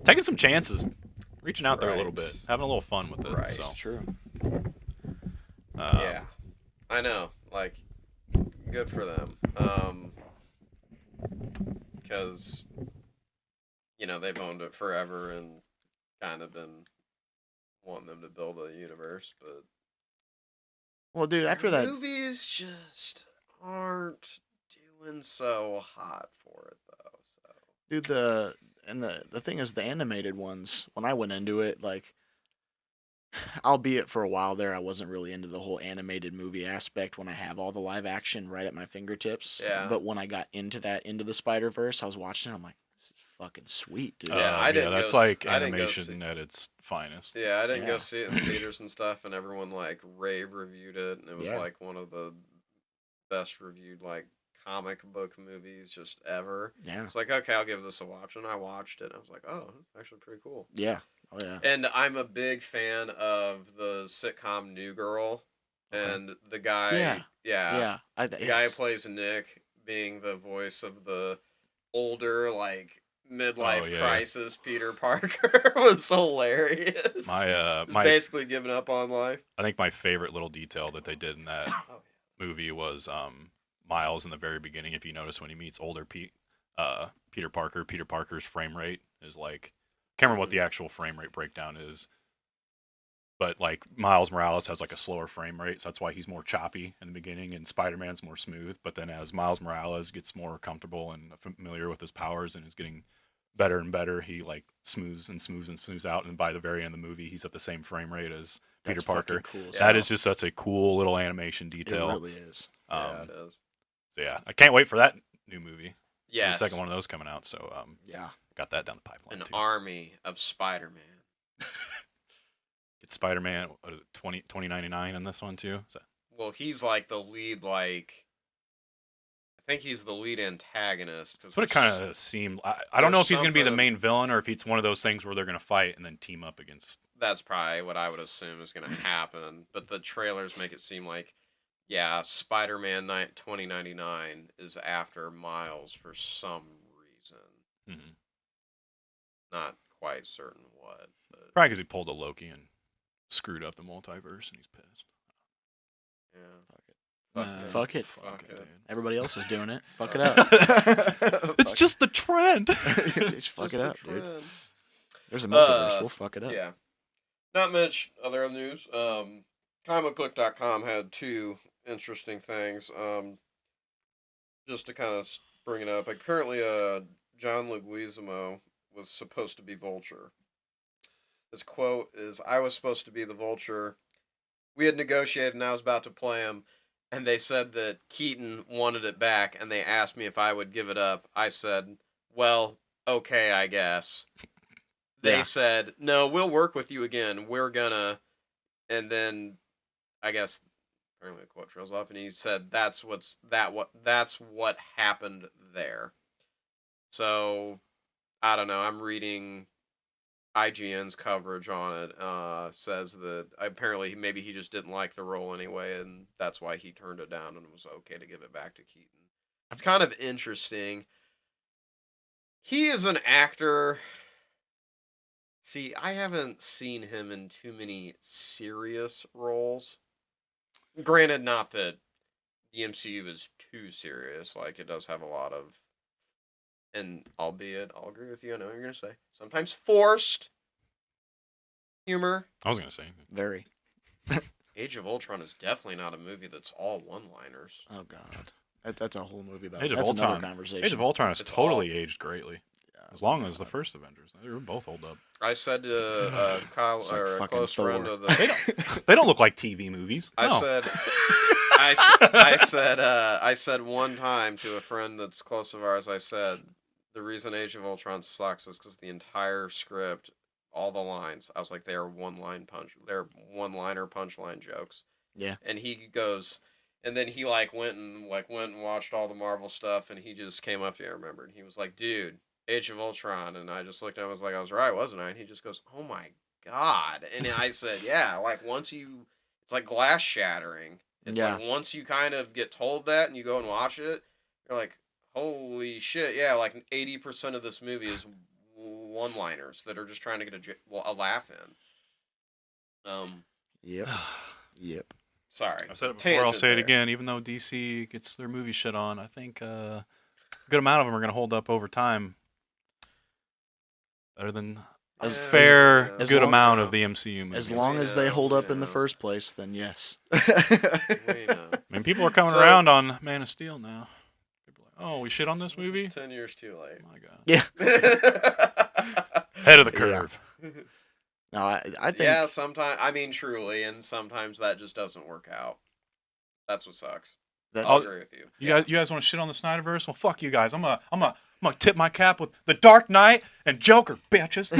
taking some chances, reaching out there a little Right. bit, having a little fun with it. Right. So True. Yeah, I know. Like, good for them. Because they've owned it forever and kind of been wanting them to build a universe, but Well, dude, after that, movies just aren't doing so hot for it though. So dude, the thing is, the animated ones. When I went into it, like, albeit for a while there, I wasn't really into the whole animated movie aspect when I have all the live action right at my fingertips. Yeah. But when I got into the Spider-Verse, I was watching it. I'm like, this is fucking sweet, dude. Yeah, I didn't that's go like I didn't go animation at its finest. yeah, I didn't Yeah. go see it in theaters and stuff, and everyone like rave reviewed it, and it was Yeah. like one of the best reviewed like comic book movies just ever. Yeah. It's like, okay, I'll give this a watch, and I watched it, and I was like, oh, it's actually pretty cool. Yeah. Oh yeah. And I'm a big fan of the sitcom New Girl, Okay. and the guy, Yeah. yeah, Yeah. the guy who plays Nick being the voice of the older, like midlife Oh, yeah. crisis Peter Parker was hilarious. My Basically giving up on life. I think my favorite little detail that they did in that movie was Miles in the very beginning. If you notice when he meets older Peter Parker's frame rate is like, can't remember what the actual frame rate breakdown is, but like Miles Morales has like a slower frame rate, so that's why he's more choppy in the beginning, and Spider-Man's more smooth. But then as Miles Morales gets more comfortable and familiar with his powers and is getting better and better, he like smooths out, and by the very end of the movie, he's at the same frame rate as Peter Parker. Cool. That is just such a cool little animation detail. It really is. Yeah, it is. So yeah, I can't wait for that new movie. Yes. The second one of those coming out. So Yeah. got that down the pipeline An too. army of Spider-Man. Get Spider-Man 2099 in this one too. So, Well, he's like the lead, like, I think he's the lead antagonist. That's what it kind of seemed. I don't know if he's going to be the something- main villain or if it's one of those things where they're going to fight and then team up against. That's probably what I would assume is going to happen. But the trailers make it seem like, yeah, Spider-Man 2099 is after Miles for some reason. Mm-hmm. Not quite certain what. But Probably because he pulled a Loki and screwed up the multiverse and he's pissed. yeah. Fuck it. Fuck it. dude. Everybody else is doing it. Fuck it up. It's just the trend. Just fuck it the up, dude. trend. There's a multiverse. We'll fuck it up. Yeah. Not much other news. Comicbook.com had two interesting things. Just to kind of bring it up. Apparently, John Leguizamo was supposed to be Vulture. His quote is, "I was supposed to be the Vulture. We had negotiated and I was about to play him. And they said that Keaton wanted it back, and they asked me if I would give it up. I said, well, okay, I guess. They said, no, we'll work with you again. We're gonna..." And then, I guess, apparently the quote trails off, and he said, that's what happened there. So, I don't know. I'm reading IGN's coverage on it. Says that apparently maybe he just didn't like the role anyway, and that's why he turned it down and was okay to give it back to Keaton. It's kind of interesting. He is an actor. See, I haven't seen him in too many serious roles. Granted, not that the MCU is too serious. Like, it does have a lot of, and albeit, I'll agree with you, I know what you're going to say, sometimes forced humor. I was going to say. Very. Age of Ultron is definitely not a movie that's all one-liners. Oh, God. That's a whole movie about Age of That's another Ultron. conversation. Age of Ultron has It's totally aged greatly. Yeah. As long as the first Avengers. They were both hold up. I said to Kyle, It's like or a fucking close Thor. friend of the... They don't look like TV movies. I No. said... I said one time to a friend that's close of ours, I said, the reason Age of Ultron sucks is because the entire script, all the lines, I was like, they're one-liner punchline jokes. Yeah. And he goes, and then he went and watched all the Marvel stuff, and he just came up to me, I remember, and he was like, dude, Age of Ultron, and I just looked at him, I was like, I was right, wasn't I? And he just goes, oh my God. And I said, yeah, once you, it's like glass shattering. It's like once you kind of get told that and you go and watch it, you're like, holy shit, yeah, 80% of this movie is one-liners that are just trying to get a laugh in. Yep. Yep. Sorry. I said it before, I'll Tangent say it there. again. Even though DC gets their movie shit on, I think a good amount of them are going to hold up over time. Better than a As- fair, as good long- amount of the MCU movies. As long as they Yeah, hold up in the yeah. first place, then yes. We know. I mean, people are coming So- around on Man of Steel now. People are like, oh, we shit on this movie? 10 years too late. Oh my God. Yeah. Head of the Yeah. curve. No, I think. Yeah, sometimes, I mean, truly, and sometimes that just doesn't work out. That's what sucks. that, I'll agree with you. You guys want to shit on the Snyder-Verse? Well, fuck you guys. I'm gonna tip my cap with The Dark Knight and Joker, bitches.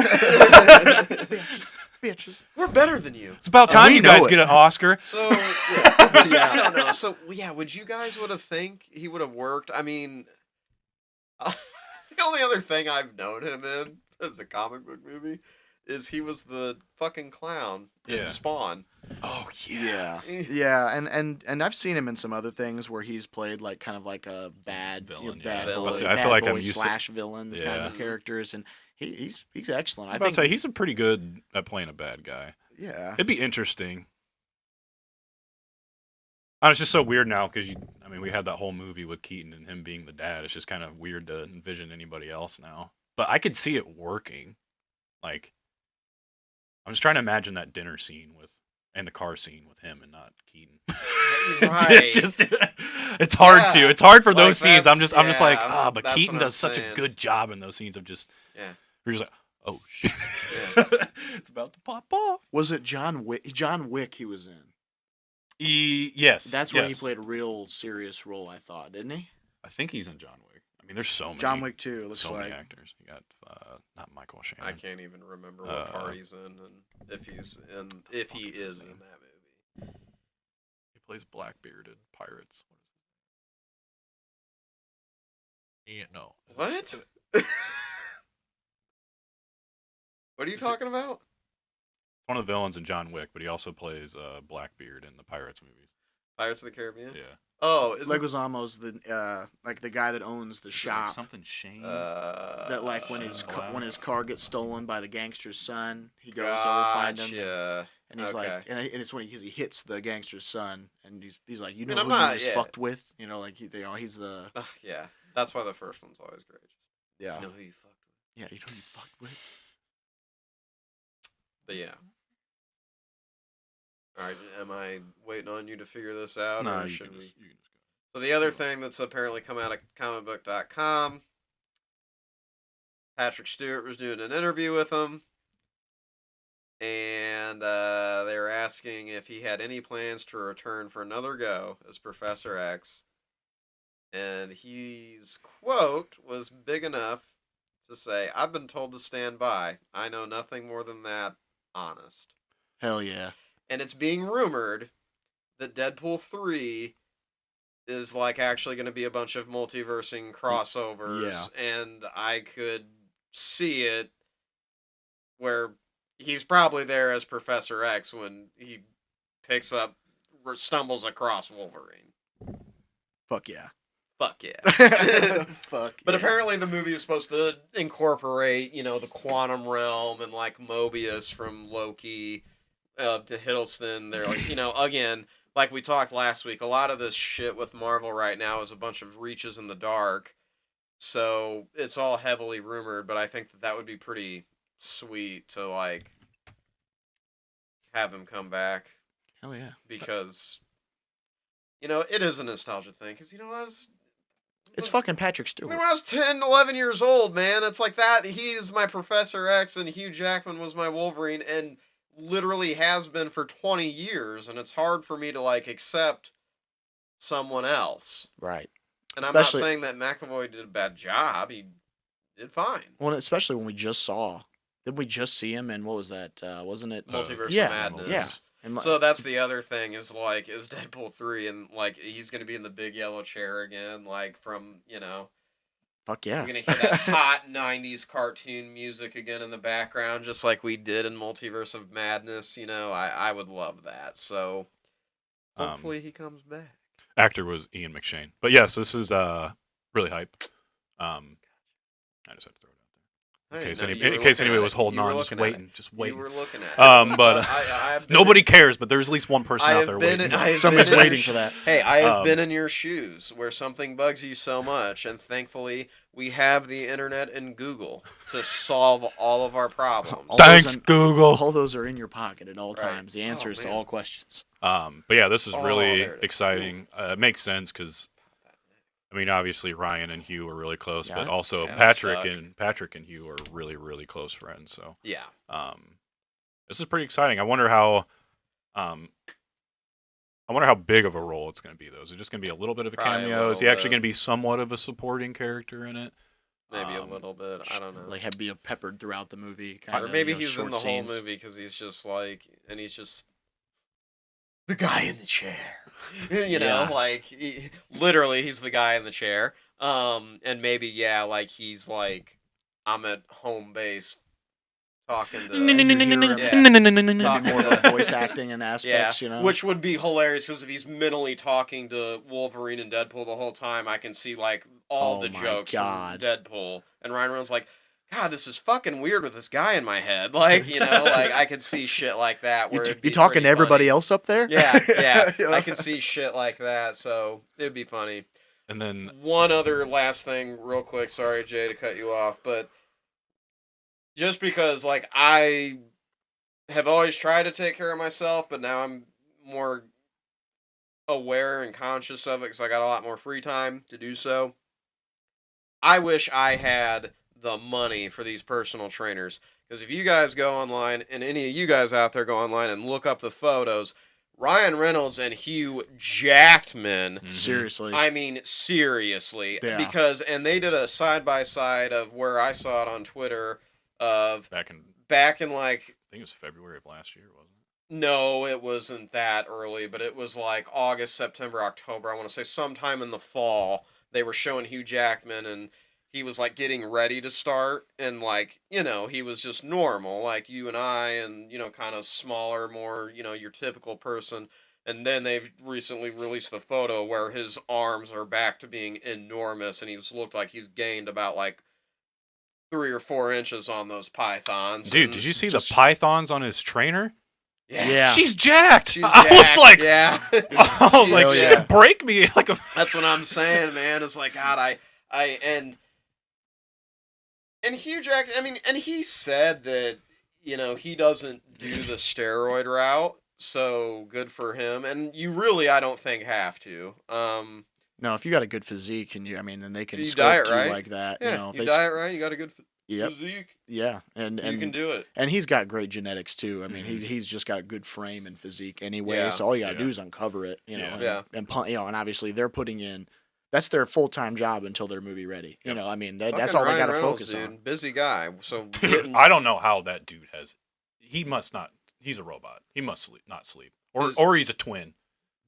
bitches. We're better than you. It's about time we you guys know it. get an Oscar. So, yeah. I don't know. So, yeah, would you guys would have think he would have worked? I mean, the only other thing I've known him in as a comic book movie is he was the fucking clown Yeah. in Spawn. Oh Yeah, yeah, and I've seen him in some other things where he's played kind of like a bad Villain, bad yeah. boy, I feel bad like boy I'm used to- / villain kind Yeah. of characters, and he's excellent. I say he's pretty good at playing a bad guy. yeah. It'd be interesting. And it's just so weird now because we had that whole movie with Keaton and him being the dad. It's just kind of weird to envision anybody else now. But I could see it working. I'm just trying to imagine that dinner scene and the car scene with him and not Keaton. Right. It's hard Yeah. to. It's hard for those Like, scenes. I'm just like, yeah, but that's Keaton what I'm does such a saying. good job in those scenes of just. Yeah. You're just like, oh shit. Yeah. It's about to pop off. Was it John Wick? John Wick he was in. Yes. That's when he yes. played a real serious role, I thought, didn't he? I think he's in John Wick. I mean, there's so many. John Wick 2, looks so like. many actors. You got not Michael Shannon. I can't even remember what part he's in and if he is in that movie. He plays black-bearded pirates. Yeah, no. What? What are you talking about? One of the villains in John Wick, but he also plays Blackbeard in the Pirates movies. Pirates of the Caribbean? Yeah. Oh, is it? Leguizamo's the like the guy that owns the Is it like shop. something Shane? That like when Wow. when his car gets stolen by the gangster's son, he goes over to find him, Gotcha. and he's like, Okay. and it's when he hits the gangster's son, and he's like, you I mean, know I'm who not- you was yeah. fucked with, like he's the Ugh, yeah, that's why the first one's always great. yeah You know who you fucked with. yeah you know who you fucked with. But yeah. All right, am I waiting on you to figure this out, No, or you should can we? just go. So the other thing that's apparently come out of comicbook.com, Patrick Stewart was doing an interview with him, and they were asking if he had any plans to return for another go as Professor X. And his quote was big enough to say, "I've been told to stand by. I know nothing more than that, honest." Hell yeah. And it's being rumored that Deadpool 3 is like actually going to be a bunch of multiversing crossovers, and I could see it where he's probably there as Professor X when he stumbles across Wolverine. Fuck yeah. Fuck yeah. Fuck. But yeah. apparently the movie is supposed to incorporate, the quantum realm and like Mobius from Loki to Hiddleston. They're like, again, like we talked last week, a lot of this shit with Marvel right now is a bunch of reaches in the dark. So it's all heavily rumored, but I think that would be pretty sweet to like have him come back Hell yeah. because, it is a nostalgia thing. Because, It's fucking Patrick I Stewart. mean, when I was 10, 11 years old, man, it's like that. He's my Professor X and Hugh Jackman was my Wolverine and literally has been for 20 years. And it's hard for me to, like, accept someone else. Right. And I'm Especially- not saying that McAvoy did a bad job. He did fine. Well, especially when we just saw. Didn't we just see him? And what was that? Wasn't it? Multiverse yeah, of Madness. yeah. And So that's the other thing is, like, is Deadpool 3 and, like, he's going to be in the big yellow chair again, like, from, fuck yeah. We're going to hear that hot 90s cartoon music again in the background, just like we did in Multiverse of Madness. I would love that. So hopefully he comes back. Actor was Ian McShane. But yes, this is really hype. I just had to throw it out there. In case anybody was holding on, just waiting. You were looking at it. But nobody cares, but there's at least one person out there waiting. Somebody's waiting for that. Hey, I have been in your shoes where something bugs you so much, and thankfully we have the internet and Google to solve all of our problems. Thanks, Google. All those are in your pocket at all Right. times. The answers to man. all questions. But yeah, this is really there it is. exciting. It makes sense because, I mean, obviously Ryan and Hugh are really close, but Yeah. also Yeah, Patrick and Hugh are really, really close friends. So Yeah. this is pretty exciting. I wonder how big of a role it's going to be, though. Is it just going to be a little bit of a Probably a cameo? Is he little actually bit. going to be somewhat of a supporting character in it? Maybe a little bit. I don't know. Like have be peppered throughout the movie. Or Kinda, maybe he's short in the scenes. whole movie because he's just like, and he's just the guy in the chair. Yeah. Like literally, he's the guy in the chair. And maybe like he's like, I'm at home base talking to Maybe Talking more to- of the voice acting and aspects. which would be hilarious because if he's mentally talking to Wolverine and Deadpool the whole time, I can see like all Oh the my jokes God. from Deadpool, and Ryan Reynolds like, God, this is fucking weird with this guy in my head. Like, like I could see shit like that. Where it'd be you talking pretty to everybody funny. else up there? Yeah, You know? I can see shit like that. So it'd be funny. And then One other last thing, real quick. Sorry, Jay, to cut you off, but just because, like, I have always tried to take care of myself, but now I'm more aware and conscious of it because I got a lot more free time to do so. I wish I had the money for these personal trainers. Because if you guys go online, and any of you guys out there go online and look up the photos, Ryan Reynolds and Hugh Jackman. Seriously. I mean, seriously. Yeah. Because, and they did a side-by-side of where I saw it on Twitter of back in like, I think it was February of last year, wasn't it? no, it wasn't that early, but it was like August, September, October. I want to say sometime in the fall. they were showing Hugh Jackman, and he was like getting ready to start, and like, you know, he was just normal, like you and I, and, you know, kind of smaller, more, you know, your typical person. And then they've recently released the photo where his arms are back to being enormous, and he's looked like he's gained about like 3 or 4 inches on those pythons. Dude, and did you see just- the pythons on his trainer? Yeah. She's jacked. She's I was jacked, like, yeah. I was like, Hell she yeah. could break me like a. That's what I'm saying, man. It's like, God, and Hugh Jackman, I mean, and he said that, you know, he doesn't do the steroid route, so good for him. And you really, I don't think, have to. No, if you got a good physique and then they can You sculpt diet you right. like that. Yeah, You know, if you they diet right, you got a good Yep. physique, yeah, and you can do it. and he's got great genetics too. I mean, he's just got good frame and physique anyway. Yeah. So all you gotta Yeah. do is uncover it. You know, Yeah. and and obviously they're putting in. That's their full time job until they're movie ready. You Yep. know, I mean that's Fucking all they Ryan got to Reynolds, focus dude. on. Busy guy. So Dude, getting, I don't know how that dude has. He must not. He's a robot. He must not sleep, or he's a twin,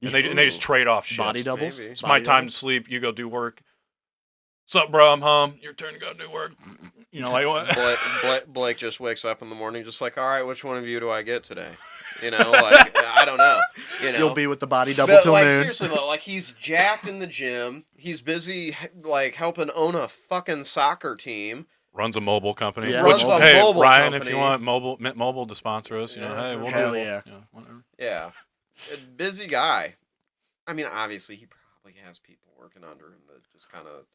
and they just trade off shifts. Body doubles. Maybe. It's my time to sleep. You go do work. Sup, bro? I'm home. Your turn to go do work. You know, like what? Blake just wakes up in the morning, just like, all right, which one of you do I get today? You know, like, I don't know. You know, You'll be with the body double but, till like, noon. seriously though, like, he's jacked in the gym. He's busy, like, helping own a fucking soccer team. Runs a mobile company. Yeah, Which, runs a hey, mobile Ryan, company. if you want Mint Mobile to sponsor us, you know, Yeah. hey, we'll Hell do it. yeah. Whatever. Yeah, a busy guy. I mean, obviously, he probably has people working under him that just kind of.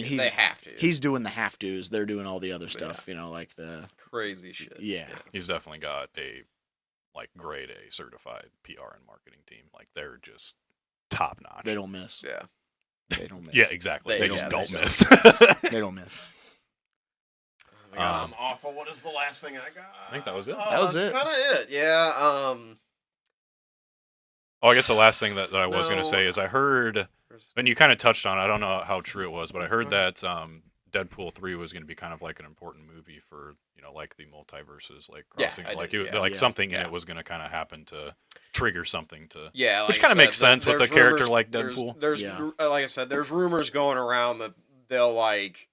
He's they have to. he's doing the have tos. They're doing all the other stuff. You know, like the crazy shit. yeah. He's definitely got a grade A certified PR and marketing team. Like they're just top notch. They don't miss. Yeah. They don't miss. Yeah, exactly. They They- just yeah, don't they miss. They don't miss. Oh my God, I'm awful. What is the last thing I got? I think that was it. That was that's it. kind of it. Yeah. Oh, I guess the last thing that I was going No. to say is I heard, and you kind of touched on it. I don't know how true it was, but I heard that Deadpool 3 was going to be kind of like an important movie for, you know, like the multiverses, like Yeah, crossing, I like did, it, yeah. like Yeah. something in Yeah. it was going to kind of happen to trigger something to. Yeah, like Which I kinda said, makes sense with a there's character rumors- like there's- Deadpool. There's, Yeah. like I said, there's rumors going around that they'll like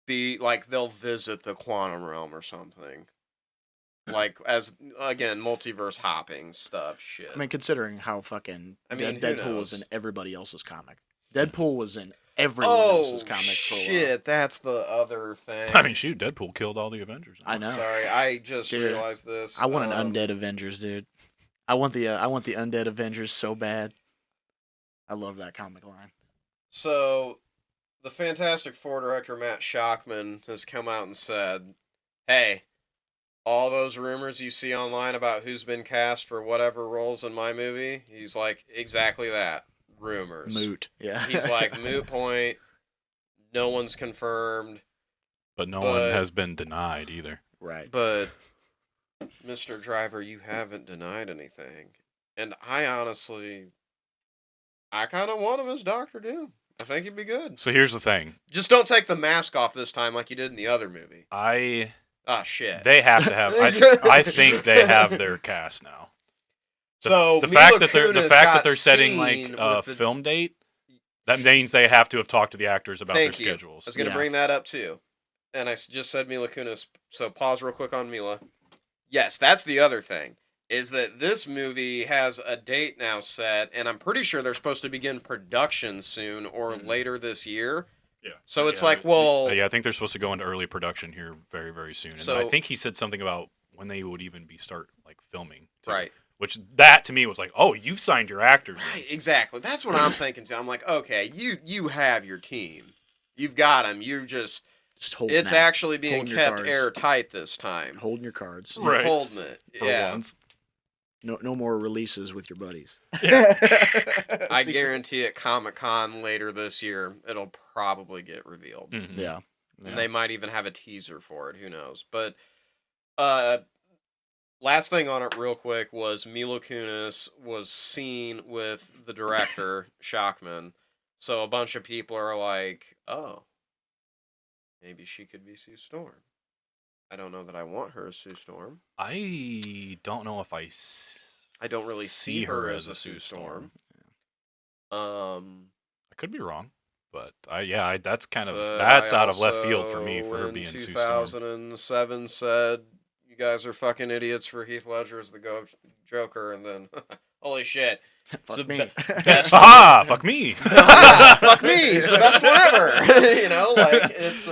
be like they'll visit the quantum realm or something. Like as again, multiverse hopping stuff, shit. I mean, considering how fucking I mean, who Deadpool was knows? in everybody else's comic. Deadpool was in everyone oh else's comic for a while. shit, that's the other thing. I mean, shoot, Deadpool killed all the Avengers. I know. Sorry, I just Dude, realized this. I want an undead Avengers, dude. I want the undead Avengers so bad. I love that comic line. So, the Fantastic Four director Matt Shockman has come out and said, "Hey, all those rumors you see online about who's been cast for whatever roles in my movie," he's like, exactly that, rumors. Moot. Yeah. He's like, moot point. No one's confirmed, But no one has been denied either. right. but Mr. Driver, you haven't denied anything, and I honestly, I kind of want him as Doctor Doom. I think he'd be good. So here's the thing. Just don't take the mask off this time like you did in the other movie. Ah, shit. They have to have. I think they have their cast now. So The Mila fact that Kunis they're got setting seen like a with the- film date, that means they have to have talked to the actors about Thank their you. schedules. I was going to Yeah. bring that up too. And I just said Mila Kunis. So pause real quick on Mila. Yes, that's the other thing. Is that this movie has a date now set, and I'm pretty sure they're supposed to begin production soon or later this year. Yeah. So it's Yeah, like, well, yeah, I think they're supposed to go into early production here very, very soon. And So- I think he said something about when they would even start like filming. too. right. Which that to me was like, oh, you've signed your actors. Right, exactly. That's what I'm thinking too. I'm like, okay, you have your team. You've got them. You just, holding it's out, actually being Holding your kept cards. airtight this time. holding your cards. You're Right. holding it. For Yeah. once. No more releases with your buddies. I guarantee at Comic-Con later this year, it'll probably get revealed. Mhm. Yeah. And they might even have a teaser for it. Who knows? But last thing on it real quick was Mila Kunis was seen with the director, Shockman. So a bunch of people are like, oh, maybe she could be Sue Storm. I don't know that I want her as Sue Storm. I don't know if I don't really see her as a Sue Storm. I could be wrong. But that's kind of But that's I out of left field for me also, for her in being Sue Storm. 2007 said, you guys are fucking idiots for Heath Ledger as the Joker, and then, holy shit. Fuck the me. best Ah, fuck me. fuck me, he's the best one ever. You know, like, it's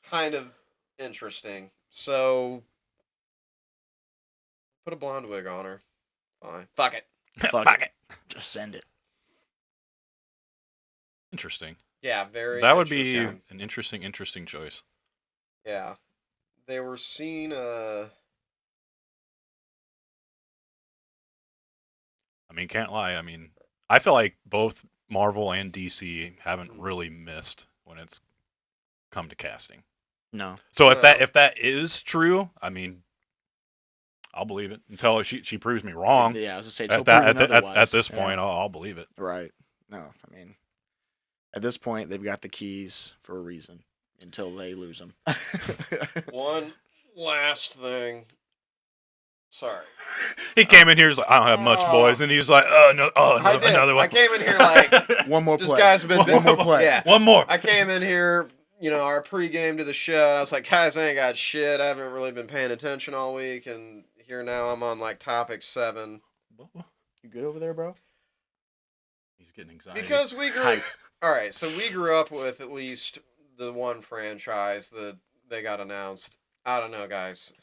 kind of interesting. So, put a blonde wig on her. Fine. Fuck it. Fuck it. Just send it. Interesting. Yeah, very That would be interesting. an interesting choice. Yeah. They were seen, I mean, can't lie. I mean, I feel like both Marvel and DC haven't really missed when it's come to casting. No. So if that is true, I mean, I'll believe it until she proves me wrong. Yeah, I was gonna say At this point, I'll believe it. Right. No, I mean, at this point, they've got the keys for a reason until they lose them. one last thing. Sorry. He came in here, he's like, I don't have much, boys. And he's like, another one. I came in here like, one more play. This guy's been one more play. Yeah. One more. I came in here, our pregame to the show, and I was like, guys, I ain't got shit. I haven't really been paying attention all week, and here now I'm on like topic 7. You good over there, bro? He's getting anxiety. Because we grew all right, so we grew up with at least the one franchise that they got announced. I don't know, guys.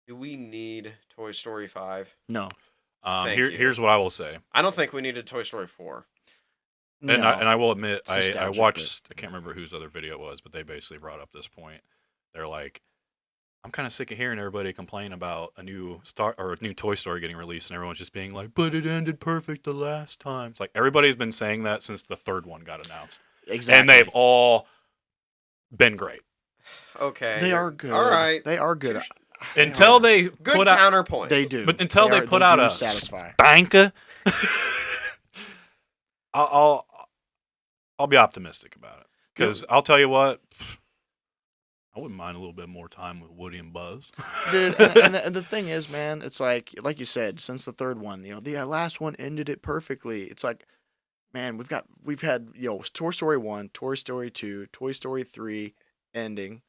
Do we need Toy Story 5? No. Here's what I will say. I don't think we needed Toy Story 4. No. And I will admit, I watched, but... I can't remember whose other video it was, but they basically brought up this point. They're like, I'm kind of sick of hearing everybody complain about a new Toy Story getting released, and everyone's just being like, but it ended perfect the last time. It's like everybody's been saying that since the third one got announced. Exactly. And they've all been great. Okay. They are good. All right. They are good. Until they good put out counterpoint. They do. But until they put out a spanker, I'll be optimistic about it. Because I'll tell you what, I wouldn't mind a little bit more time with Woody and Buzz. Dude, and the thing is, man, it's like you said, since the third one, the last one ended it perfectly. It's like, man, we've had Toy Story 1, Toy Story 2, Toy Story 3 ending,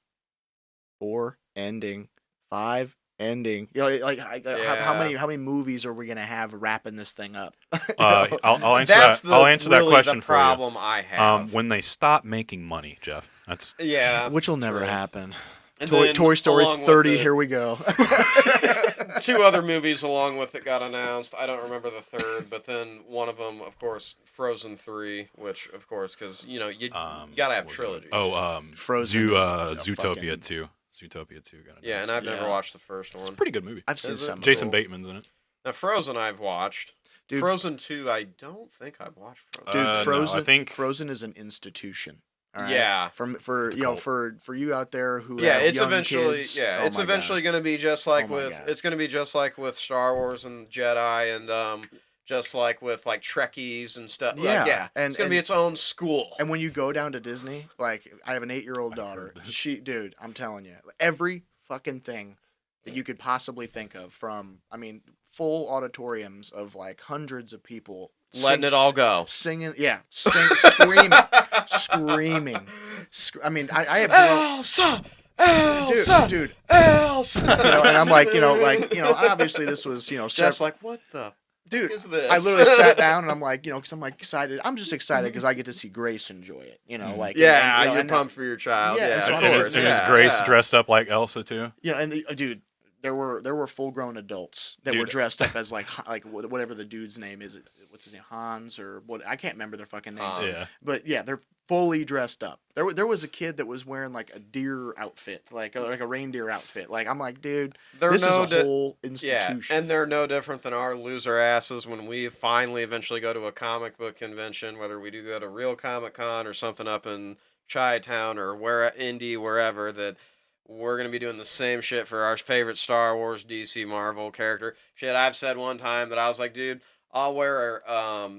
4 ending, 5 ending. How many movies are we gonna have wrapping this thing up? I'll answer that's that. I'll answer that question the for you. problem I have. When they stop making money, Jeff. That's which will never happen. And Toy Story 30. Here we go. 2 other movies along with it got announced. I don't remember the third, but then one of them, of course, Frozen 3, which, of course, because you gotta have trilogies. Frozen. Zootopia 2. Zootopia 2 got announced. Yeah, and I've never watched the first one. It's a pretty good movie. I've seen some. Jason Bateman's in it. Now, Frozen I've watched. Dude, Frozen 2, I don't think I've watched Frozen. Dude, Frozen. No, I think Frozen is an institution. All right? Yeah. For you out there who it's young eventually kids, it's eventually going to be just like it's going to be just like with Star Wars and Jedi and just like with like Trekkies and stuff. Yeah, and it's going to be its own school. And when you go down to Disney, like I have an 8-year-old daughter. Dude, I'm telling you, every fucking thing that you could possibly think of, from full auditoriums of like hundreds of people letting it all go, singing, screaming. I have Elsa, dude, Elsa. And I'm like, obviously this was, Jeff's like, what the dude is this? I literally sat down and I'm like, because I'm like excited. I'm just excited because I get to see Grace enjoy it. You're pumped for your child. Yeah, of course. Is Grace dressed up like Elsa too? And dude, there were full grown adults that were dressed up as like whatever the dude's name is. What's his name? Hans or what? I can't remember their fucking names. Yeah. But yeah, they're fully dressed up. There was a kid that was wearing like a deer outfit, like a reindeer outfit. Like I'm like, dude, this is a whole institution. Yeah, and they're no different than our loser asses when we finally eventually go to a comic book convention, whether we do go to Real Comic Con or something up in Chi-Town or wherever, that we're going to be doing the same shit for our favorite Star Wars, DC, Marvel character. Shit, I've said one time that I was like, dude, I'll wear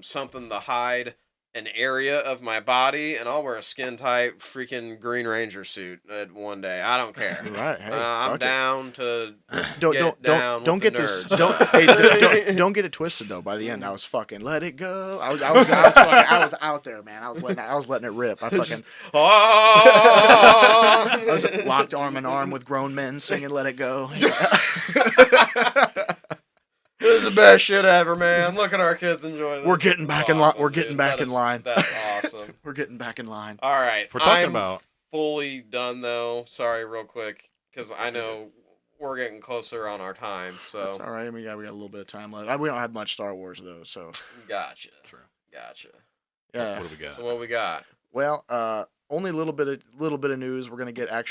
something to hide an area of my body, and I'll wear a skin tight freaking Green Ranger suit one day. I don't care. Right? Hey, I'm fuck down to don't get down don't with get the this nerds. don't get it twisted though. By the end, I was fucking let it go. I was out there, man. I was letting it rip. I fucking I was locked arm in arm with grown men singing "Let It Go." This is the best shit ever, man. Look at our kids enjoy this. We're getting back in line. We're getting back in line. That's awesome. We're getting back in line. All right. If we're talking I'm about fully done though. Sorry, real quick, because I know we're getting closer on our time. So That's all right. We got a little bit of time left. We don't have much Star Wars though, so gotcha. True. Gotcha. yeah. What do we got? So what we got? Well, only a little bit of news. We're gonna get an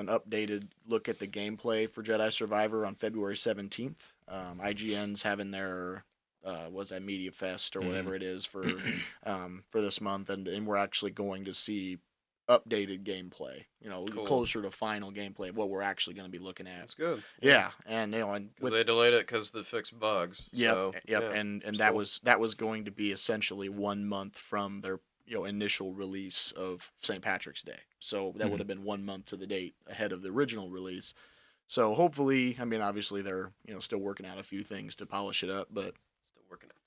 updated look at the gameplay for Jedi Survivor on February 17th. IGN's having their was that Media Fest or whatever it is for this month, and we're actually going to see updated gameplay. Cool. Closer to final gameplay of what we're actually going to be looking at. That's good. Yeah, and and Because they delayed it because they fixed bugs. Yep, So, yep, yeah, and it's that cool. was going to be essentially 1 month from their initial release of St. Patrick's Day. So that would have been 1 month to the date ahead of the original release. So hopefully, I mean, obviously they're still working out a few things to polish it up, but Still working out.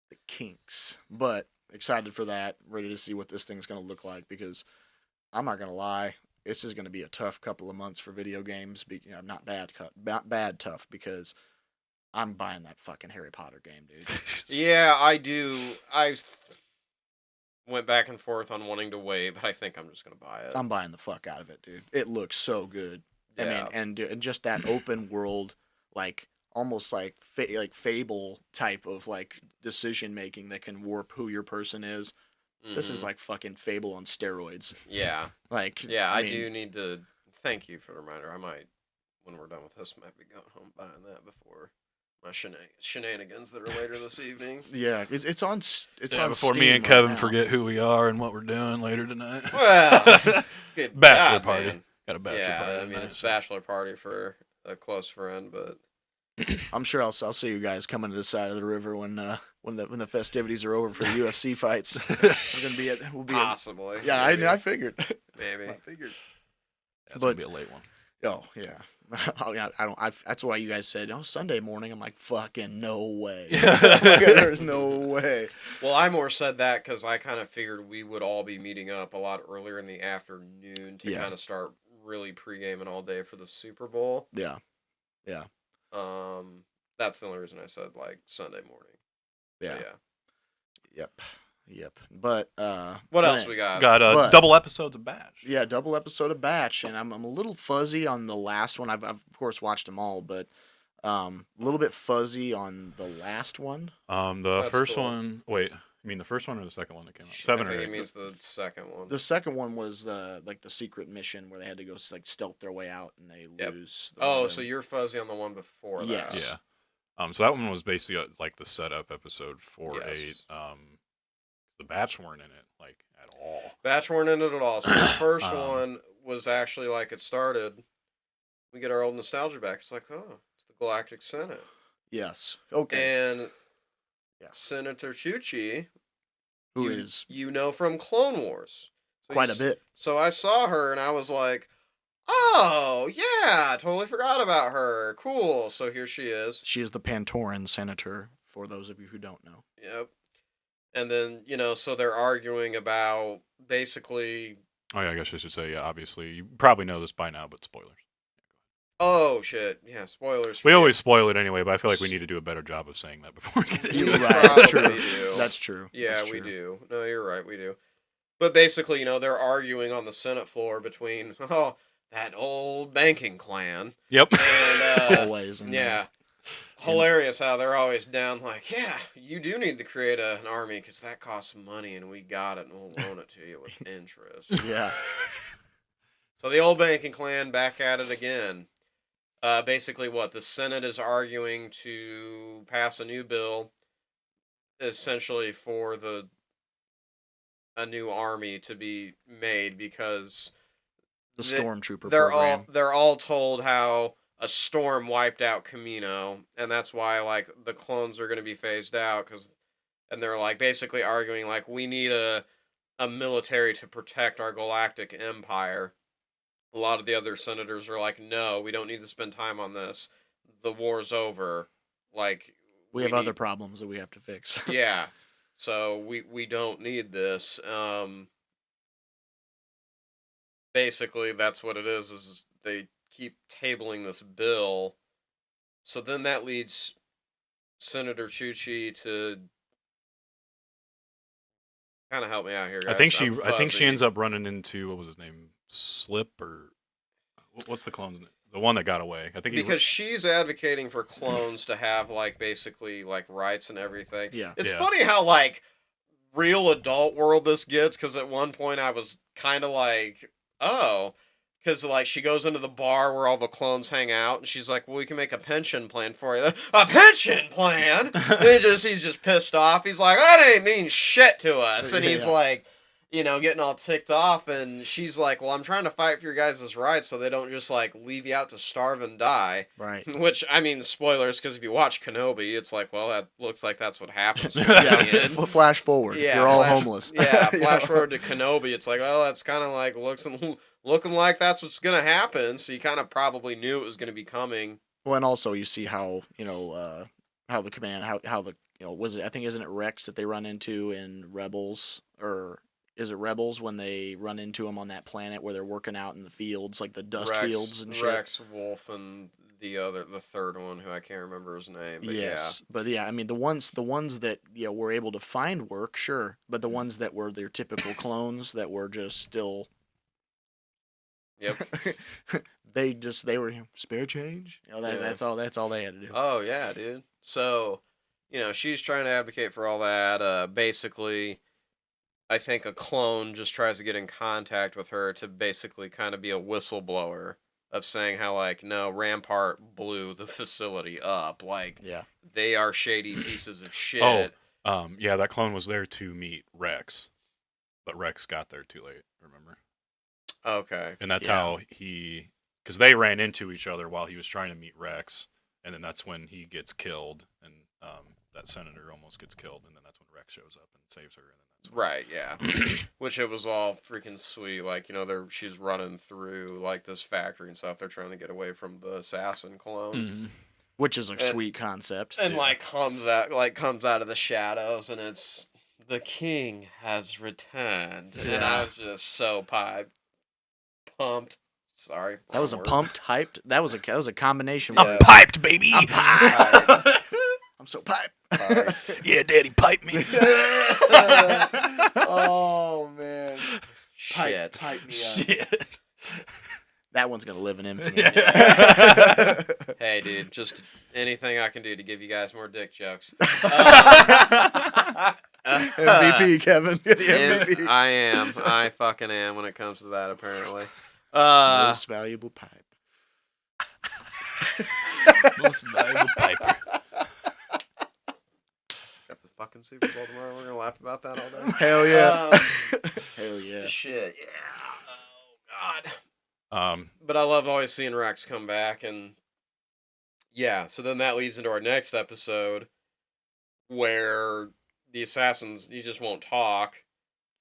the kinks. But excited for that. Ready to see what this thing's going to look like because I'm not going to lie. This is going to be a tough couple of months for video games. Not bad tough because I'm buying that fucking Harry Potter game, dude. Yeah, I do. I went back and forth on wanting to wait, but I think I'm just gonna buy it. I'm buying the fuck out of it, dude. It looks so good. I Yeah. mean, and just that open world, like almost like Fable type of like decision making that can warp who your person is. This is Mhm. like fucking Fable on steroids. Yeah. Like, Yeah, I mean, do need to. Thank you for the reminder. I might, when we're done with this, might be going home buying that before my shenanigans that are later this evening. Yeah, it's on. It's Yeah, on before me Steam and right Kevin now. forget who we are and what we're doing later tonight. Well, good Bachelor God, party. man. Got a bachelor Yeah, party. I mean tonight, it's so- bachelor party for a close friend, but I'm sure I'll see you guys coming to the side of the river when the festivities are over for the UFC fights. We're gonna be at. We'll be. possibly. Yeah, maybe, I figured. maybe. I figured. That's gonna but- be a late one. Oh yeah. I don't. That's why you guys said, "Oh, Sunday morning." I'm like, "Fucking no way." There's no way. Well, I more said that because I kind of figured we would all be meeting up a lot earlier in the afternoon to Yeah. kind of start really pre-gaming all day for the Super Bowl. Yeah. That's the only reason I said like Sunday morning. Yeah. But Yep. But What else we got? Got but- double episodes of Batch. Yeah, double episode of Batch, and I'm a little fuzzy on the last one. I've of course watched them all, but a little bit fuzzy on the last one. The That's first cool. one. Wait, you mean the first one or the second one that came out? I 7 or think 8? it means the second one. The second one was the secret mission where they had to go like stealth their way out and they Yep. lose. Oh, so you're fuzzy on the one before that. Yes. Yeah. So that one was basically like the setup episode for Yes. 8. The Batch weren't in it like at all. Batch weren't in it at all. So the first Um, one was actually like it started. We get our old nostalgia back. It's like, oh, it's the Galactic Senate. Yes. Okay. And Yeah. Senator Chuchi, Who you, is you know from Clone Wars. So quite you a bit. So I saw her and I was like, oh, yeah, totally forgot about her. Cool. So here she is. She is the Pantoran senator. For those of you who don't know. Yep. And then, so they're arguing about basically, Oh yeah, I guess I should say. Yeah, obviously you probably know this by now, but spoilers. oh, shit. Yeah, spoilers. for We you. always spoil it anyway, but I feel like we need to do a better job of saying that before we get into You're it. right. That's Probably true. do. That's true. Yeah, That's we true. do. No, you're right, we do. But basically, they're arguing on the Senate floor between, that old banking clan. Yep. And, Always. And yeah. Hilarious how they're always down like, yeah, you do need to create an army because that costs money and we got it and we'll loan it to you with interest. Yeah. So the old banking clan back at it again. Basically what? The Senate is arguing to pass a new bill essentially for a new army to be made because The They- stormtrooper they're program. they're all told how a storm wiped out Camino, and that's why like the clones are going to be phased out because and they're like basically arguing like we need a military to protect our galactic empire. A lot of the other senators are like, no, we don't need to spend time on this. The war's over. Like We have other problems that we have to fix. yeah. So we don't need this. Basically that's what it is they keep tabling this bill. So then that leads Senator Chuchi to kind of help me out here, guys. I think she fuzzy. ends up running into, what was his name? Slip, or what's the clone's name? The one that got away. I think because she's advocating for clones to have like basically like rights and everything. Yeah. It's Yeah. funny how like real adult world this gets, because at one point I was kind of like, oh, because like she goes into the bar where all the clones hang out, and she's like, well, we can make a pension plan for you. A pension plan? And he's just pissed off. He's like, that ain't mean shit to us. And he's Yeah. like, you know, getting all ticked off, and she's like, well, I'm trying to fight for your guys' rights so they don't just like leave you out to starve and die. Right. Which, I mean, spoilers, because if you watch Kenobi, it's like, well, that looks like that's what happens. Yeah. Flash forward. Yeah, You're all homeless. Yeah, You flash know? forward to Kenobi. It's like, oh, that's kind of like looking like that's what's gonna happen. So you kind of probably knew it was gonna be coming. Well, and also you see how how the command how the was it, I think, isn't it Rex that they run into in Rebels, or is it Rebels when they run into him on that planet where they're working out in the fields, like the dust fields and shit? Rex, Wolf, and the third one, who I can't remember his name. But yes, but yeah, I mean the ones that were able to find work, sure, but the ones that were their typical clones that were just still. Yep. they were spare change. Yeah. That's all they had to do. Oh yeah, dude. So, she's trying to advocate for all that. Basically, I think a clone just tries to get in contact with her to basically kind of be a whistleblower of saying how, like, no, Rampart blew the facility up. Like, Yeah. they are shady pieces of shit. yeah, that clone was there to meet Rex, but Rex got there too late. Remember? Okay. And that's Yeah. how because they ran into each other while he was trying to meet Rex, and then that's when he gets killed, and that senator almost gets killed, and then that's when Rex shows up and saves her, and then that's when... Right, yeah. Which it was all freaking sweet. Like, she's running through, like, this factory and stuff. They're trying to get away from the assassin clone. Mm-hmm. Which is a sweet concept. And, like, comes out of the shadows, and it's, the king has returned. And I was just so pumped. Sorry. That was a wrong word. pumped, hyped. That was a combination. Yeah. I'm piped, baby. I'm piped. I'm so piped. Yeah, daddy, pipe me. Oh man. Shit. Pipe me up. Shit. That one's gonna live in infamy. Yeah. Hey, dude, just anything I can do to give you guys more dick jokes. MVP, Kevin. You're the MVP. I am. I fucking am when it comes to that, apparently. Most valuable pipe. Most valuable piper. Got the fucking Super Bowl tomorrow. We're gonna laugh about that all day. Hell yeah. Hell yeah. Shit, yeah. Oh god. Um, But I love always seeing Rex come back, and yeah. So then that leads into our next episode, where the assassins, you just won't talk.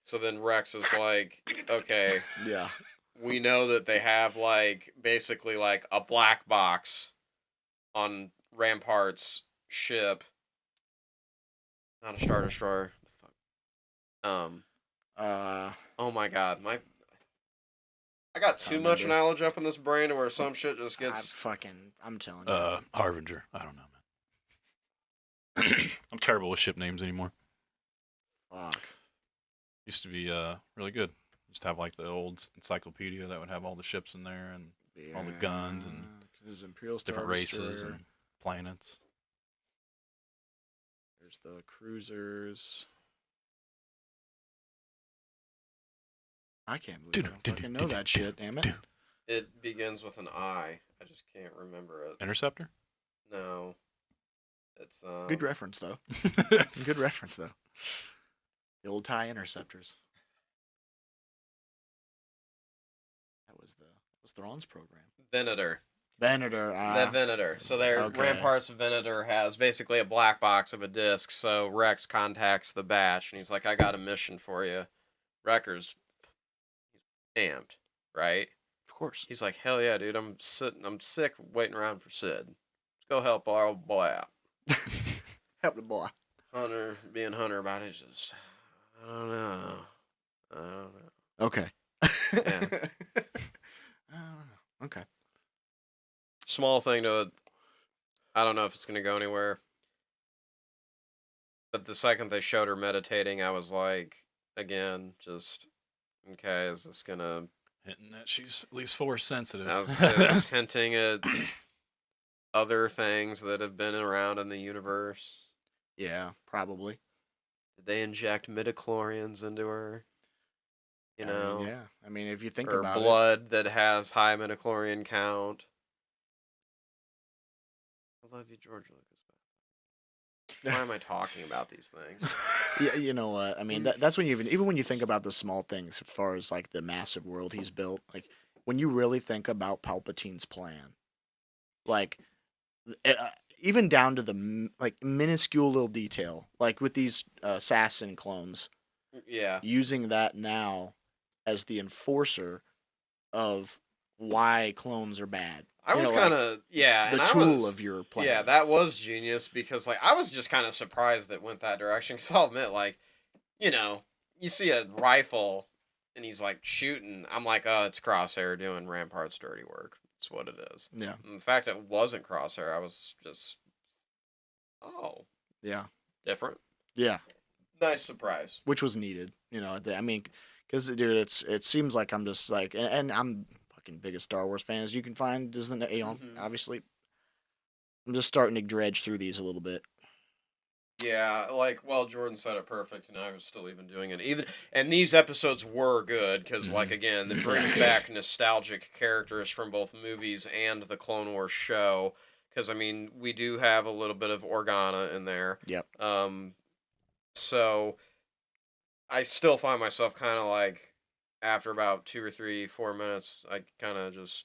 So then Rex is like, okay, Yeah. we know that they have, like, basically, like, a black box on Rampart's ship. Not a Star Destroyer. Oh my god, I got too much remember. knowledge up in this brain to where some shit just gets... I'm telling you. Harbinger. I don't know, man. I'm terrible with ship names anymore. Fuck. Used to be really good. Just have like the old encyclopedia that would have all the ships in there and all the guns and There's Imperial Star different races Destroyer. and planets. There's the cruisers. I can't believe I don't fucking know that shit, damn it. It begins with an I. I just can't remember it. Interceptor? No. It's, Good reference, though. Good reference, though. The old TIE interceptors. That was Thrawn's program. Venator. Venator. The Venator. So their Okay. Rampart's Venator has basically a black box of a disc. So Rex contacts the Batch and he's like, "I got a mission for you." Wrecker's amped, right? Of course. He's like, "Hell yeah, dude! I'm sick waiting around for Sid. Let's go help our old boy out." Help the boy. Hunter being Hunter about it, just I don't know. Okay. Yeah. I don't know. Okay. Small thing to, I don't know if it's gonna go anywhere. But the second they showed her meditating, I was like, again, just okay. Is this gonna? Hinting that she's at least force sensitive. I was just hinting at other things that have been around in the universe. Yeah, probably. Did they inject midichlorians into her? You know, I mean, yeah. I mean, if you think or about blood that has high midichlorian count. I love you, George Lucas. Why am I talking about these things? Yeah, you know what? I mean, that's when you even when you think about the small things, as far as like the massive world he's built, like when you really think about Palpatine's plan, like even down to the like minuscule little detail, like with these assassin clones, Yeah. using that now as the enforcer of why clones are bad. I was kind of the and tool of your plan. Yeah, that was genius because like I was just kind of surprised that it went that direction. Because I'll admit, like, you know, you see a rifle and he's like shooting. I'm like, oh, it's Crosshair doing Rampart's dirty work. That's what it is. Yeah. And the fact it wasn't Crosshair, I was just, oh, Yeah. different. Yeah. Nice surprise. Which was needed. I mean, because dude, it seems like I'm just like, and I'm fucking biggest Star Wars fan as you can find, isn't it? Obviously, I'm just starting to dredge through these a little bit. Yeah, like, well, Jordan said it perfect, and I was still even doing it. And these episodes were good because, like, again, it brings back nostalgic characters from both movies and the Clone Wars show. Because I mean, we do have a little bit of Organa in there. Yep. So I still find myself kind of like, after about 2 or 3, 4 minutes, I kind of just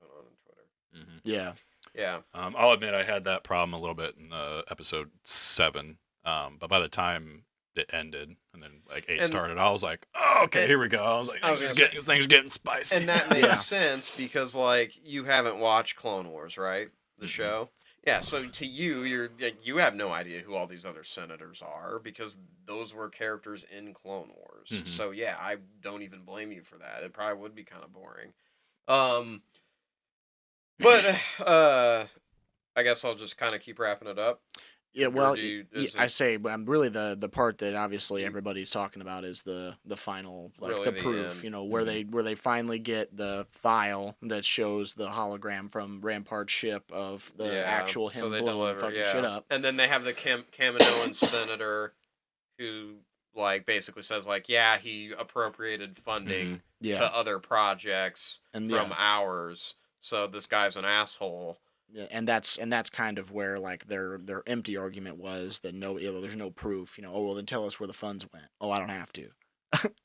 what's going on Twitter. Yeah. Yeah. I'll admit I had that problem a little bit in episode 7, but by the time it ended and then like 8 started, I was like, oh, okay, here we go. I was like, things are getting spicy. And that makes sense because like you haven't watched Clone Wars, right? The show. Yeah, so to you, you have no idea who all these other senators are because those were characters in Clone Wars. So yeah, I don't even blame you for that. It probably would be kind of boring. But I guess I'll just kind of keep wrapping it up. Yeah, well, I say, but really the part that obviously everybody's talking about is the final, like Really the the proof, end. where they finally get the file that shows the hologram from Rampart's ship of the actual him so they blowing deliver, fucking shit up. And then they have the Kaminoan senator who like basically says like, yeah, he appropriated funding to other projects from ours. So this guy's an asshole. Yeah, and that's kind of where like their empty argument was that there's no proof. Oh well, then tell us where the funds went. Oh, I don't have to.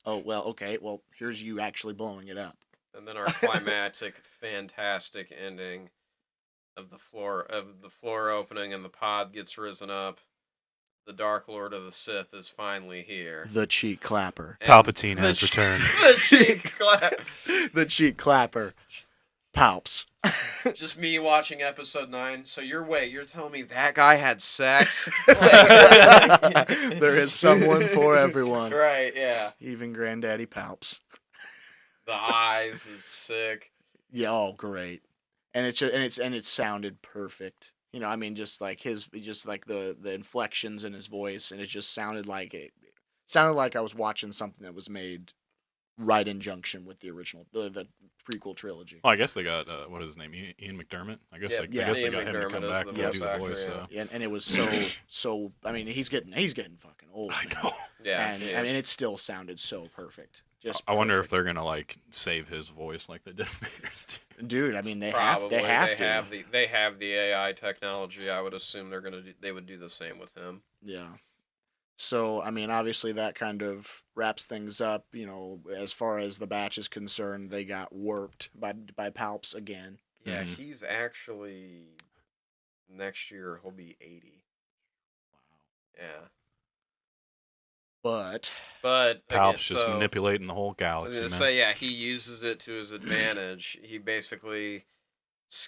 Oh well, okay. Well, here's you actually blowing it up. And then our climactic, fantastic ending of the floor opening, and the pod gets risen up. The Dark Lord of the Sith is finally here. The cheek clapper. And Palpatine has returned. The cheek clap. The cheek clapper. Palps. Just me watching episode 9. So you're telling me that guy had sex? There is someone for everyone. Right, yeah. Even Granddaddy Palps. The eyes is sick. Yeah, oh great. And it sounded perfect. I mean just like the inflections in his voice, and it just sounded like I was watching something that was made right in junction with the original, the prequel trilogy. Well, I guess they got what is his name, Ian McDermott. I guess they got Ian him to come McDermott back is to the do voice the actor, voice. yeah. And it was so. I mean, he's getting fucking old. I know. Yeah, and I mean, it still sounded so perfect. I wonder if they're gonna like save his voice like they did Vader's. Dude, I mean, they Probably. have They have the AI technology. I would assume they would do the same with him. Yeah. So, I mean, obviously that kind of wraps things up. As far as the batch is concerned, they got worked by Palps again. Yeah, Mhm. he's actually next year he'll be 80. Wow. Yeah, But but again, Palp's just so manipulating the whole I was galaxy, gonna man. say, yeah, he uses it to his advantage. He basically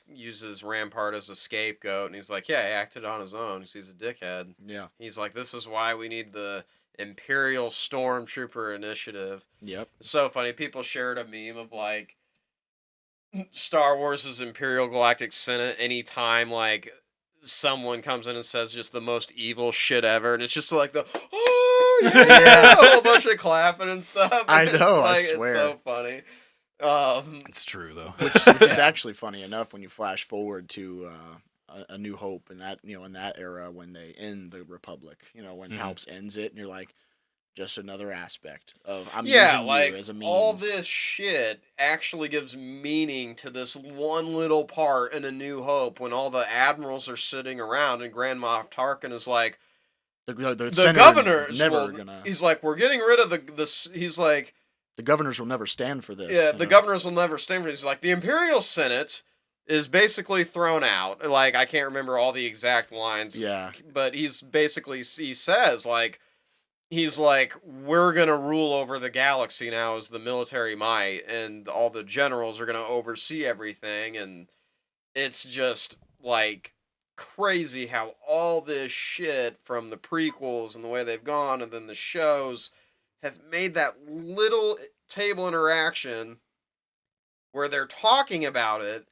uses Rampart as a scapegoat, and he's like, yeah, he acted on his own. He's a dickhead. yeah. He's like, this is why we need the Imperial Stormtrooper Initiative. Yep. It's so funny. People shared a meme of like Star Wars' Imperial Galactic Senate anytime like someone comes in and says just the most evil shit ever, and it's just like the Yeah. a whole bunch of clapping and stuff. I And know, I It's swear. so funny. It's true though. Which is Yeah. actually funny enough when you flash forward to a New Hope and that in that era when they end the Republic. When Mhm. Palps ends it, and you're like, just another aspect of I'm Yeah, using like you as a means. all this shit actually gives meaning to this one little part in A New Hope when all the admirals are sitting around and Grand Moff Tarkin is like, the the senator governors never will, gonna. he's like, we're getting rid of he's like, The governors will never stand for this. yeah, the governors will never stand for this. He's like, the Imperial Senate is basically thrown out. Like, I can't remember all the exact lines. Yeah. But he says, like, he's like, we're going to rule over the galaxy now as the military might, and all the generals are going to oversee everything. And it's just, like, crazy how all this shit from the prequels and the way they've gone and then the shows have made that little table interaction where they're talking about it,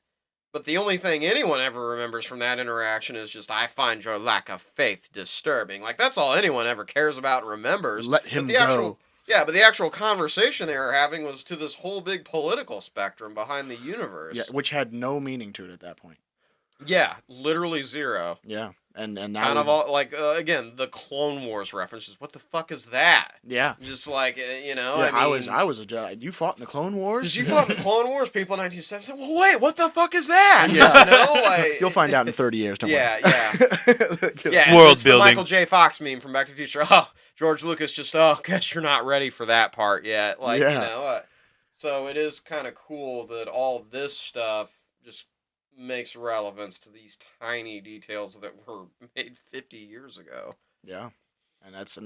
but the only thing anyone ever remembers from that interaction is just, I find your lack of faith disturbing. Like, that's all anyone ever cares about and remembers. Let him but go. but the actual conversation they were having was to this whole big political spectrum behind the universe. Yeah, which had no meaning to it at that point. Yeah, literally zero. Yeah, and now Kind of all, like, again, the Clone Wars references. What the fuck is that? Yeah. Just like, Yeah, I mean, I was a Jedi. You fought in the Clone Wars. because you fought in the Clone Wars, people in 1970 said, well, wait, what the fuck is that? Yeah. Just, like, You'll find out in 30 years. Don't Yeah, worry. yeah. World It's the building. Michael J. Fox meme from Back to the Future. Oh, George Lucas just, guess you're not ready for that part yet. Like, Yeah. So it is kind of cool that all this stuff just makes relevance to these tiny details that were made 50 years ago. Yeah, and that's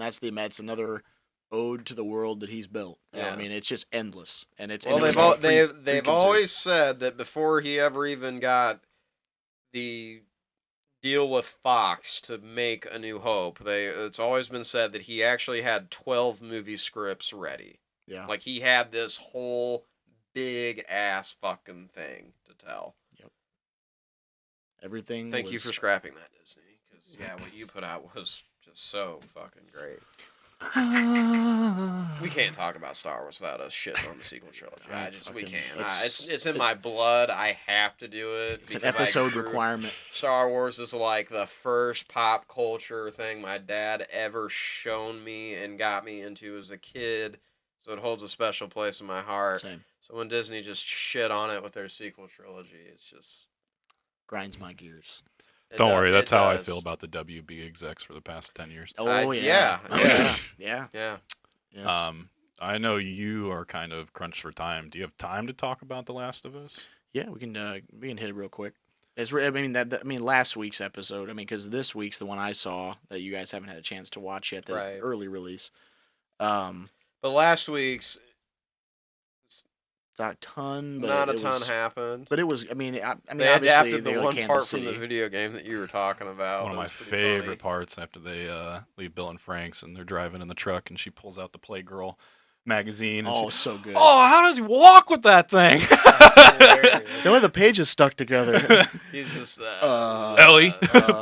another ode to the world that he's built. Yeah. I mean, it's just endless, and it's Well, and it was they've all they've preconceived. always said that before he ever even got the deal with Fox to make A New Hope, it's always been said that he actually had 12 movie scripts ready. Yeah, Like, he had this whole big ass fucking thing to tell. everything. Thank you was- for scrapping that, Disney, because yeah, what you put out was just so fucking great. We can't talk about Star Wars without us shitting on the sequel trilogy. We can't. It's in my blood. I have to do it. It's an because I episode grew- requirement. Star Wars is like the first pop culture thing my dad ever shown me and got me into as a kid, so it holds a special place in my heart. Same. So when Disney just shit on it with their sequel trilogy, it's just Grinds my gears. Don't worry, that's how I does. feel about the WB execs for the past 10 years. Oh yeah. yeah. Yeah. Yes. I know you are kind of crunched for time. Do you have time to talk about The Last of Us? Yeah, we can hit it real quick. I mean, last week's episode. I mean, because this week's the one I saw that you guys haven't had a chance to watch yet. The Right. early release. But last week's It's not a ton, but not a it ton was, happened. But it was. I mean, They obviously adapted they the were one Kansas part City. from the video game that you were talking about. One of That my was pretty favorite funny. parts after they leave Bill and Frank's and they're driving in the truck and she pulls out the Playgirl magazine. And Oh, she, so good. oh, how does he walk with that thing? Hilarious. The way the pages stuck together. He's just Ellie,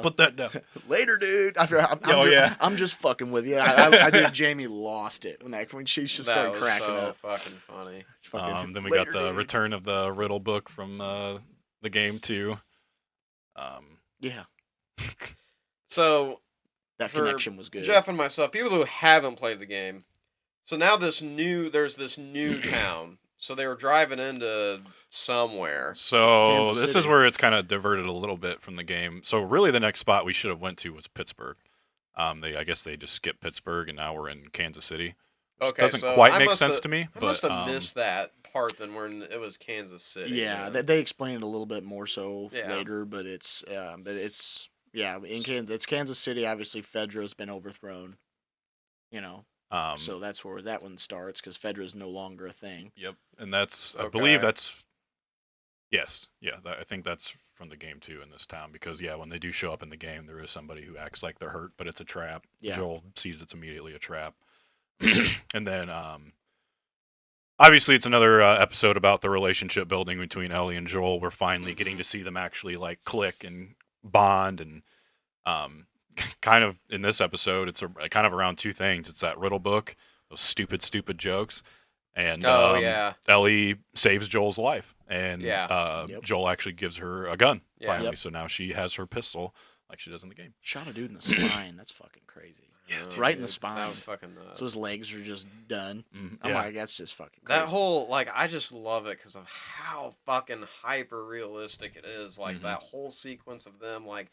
put that down. Later, dude. I'm just fucking with you. I did. Jamie lost it when she just that started was cracking so up. fucking funny. It's fucking, Then we "Later, got the dude." return of the riddle book from the game too. Yeah, So that For connection was good. Jeff and myself, people who haven't played the game, so now there's this new town. So they were driving into somewhere. So Kansas this is City. where it's kind of diverted a little bit from the game. So really, the next spot we should have went to was Pittsburgh. I guess they just skipped Pittsburgh, and now we're in Kansas City. Which Okay, doesn't so quite I make must sense have- to me. I must but, have missed that part part than when it was Kansas City. Yeah, man. they explain it a little bit more so Yeah. later, but it's it's Kansas City. Obviously, Fedra's been overthrown. You know, so that's where that one starts because Fedra is no longer a thing. Yep, and that's I Okay. believe that's yes, yeah. I think that's from the game too in this town because when they do show up in the game, there is somebody who acts like they're hurt, but it's a trap. Yeah. Joel sees it's immediately a trap, and then obviously it's another episode about the relationship building between Ellie and Joel. We're finally getting to see them actually like click and bond, and kind of in this episode, it's kind of around two things. It's that riddle book, those stupid jokes, and Ellie saves Joel's life, and Joel actually gives her a gun finally. So now she has her pistol like she does in the game. Shot a dude in the spine. That's fucking crazy. Yeah, right in the spine. That was fucking nuts. So his legs are just done. Mhm, I'm yeah. like, that's just fucking crazy. That whole, like, I just love it because of how fucking hyper realistic it is. Like, Mhm. that whole sequence of them, like,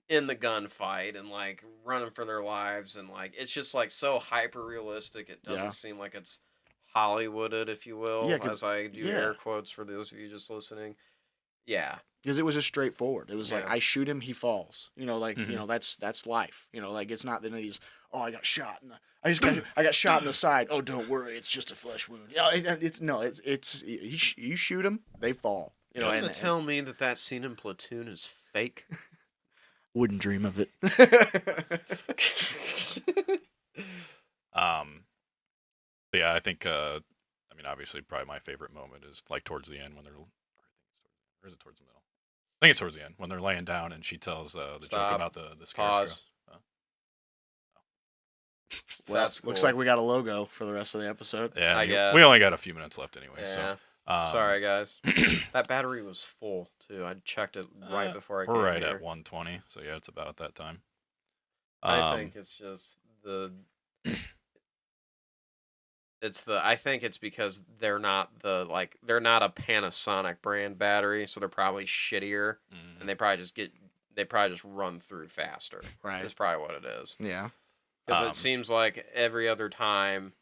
in the gunfight and, like, running for their lives. And, like, it's just, like, so hyper realistic. It doesn't seem like it's Hollywooded, if you will, Yeah, 'cause- as I do air quotes for those of you just listening. Yeah. Because it was just straightforward. It was like, Yeah. I shoot him, he falls. You know, like Mhm. you know, that's life. You know, like it's not that these. Oh, I got shot in the. I got shot in the side. Oh, don't worry, it's just a flesh wound. You know, you shoot them, they fall. You know, You're and, going to tell me that scene in Platoon is fake? wouldn't dream of it. But yeah, I think I mean obviously probably my favorite moment is like towards the end when they're or is it towards the middle? I think it's towards the end when they're laying down and she tells the Stop. joke about the scarecrow. Pause. Well, looks like we got a logo for the rest of the episode. Yeah, I guess. we only got a few minutes left anyway. Yeah. So Sorry, guys. That battery was full, too. I checked it right before I came we're right here. at 120, so yeah, it's about at that time. I think it's just I think it's because they're not a Panasonic brand battery, so they're probably shittier, Mhm. and they probably just run through faster. Right. That's probably what it is. Yeah. Because it seems like every other time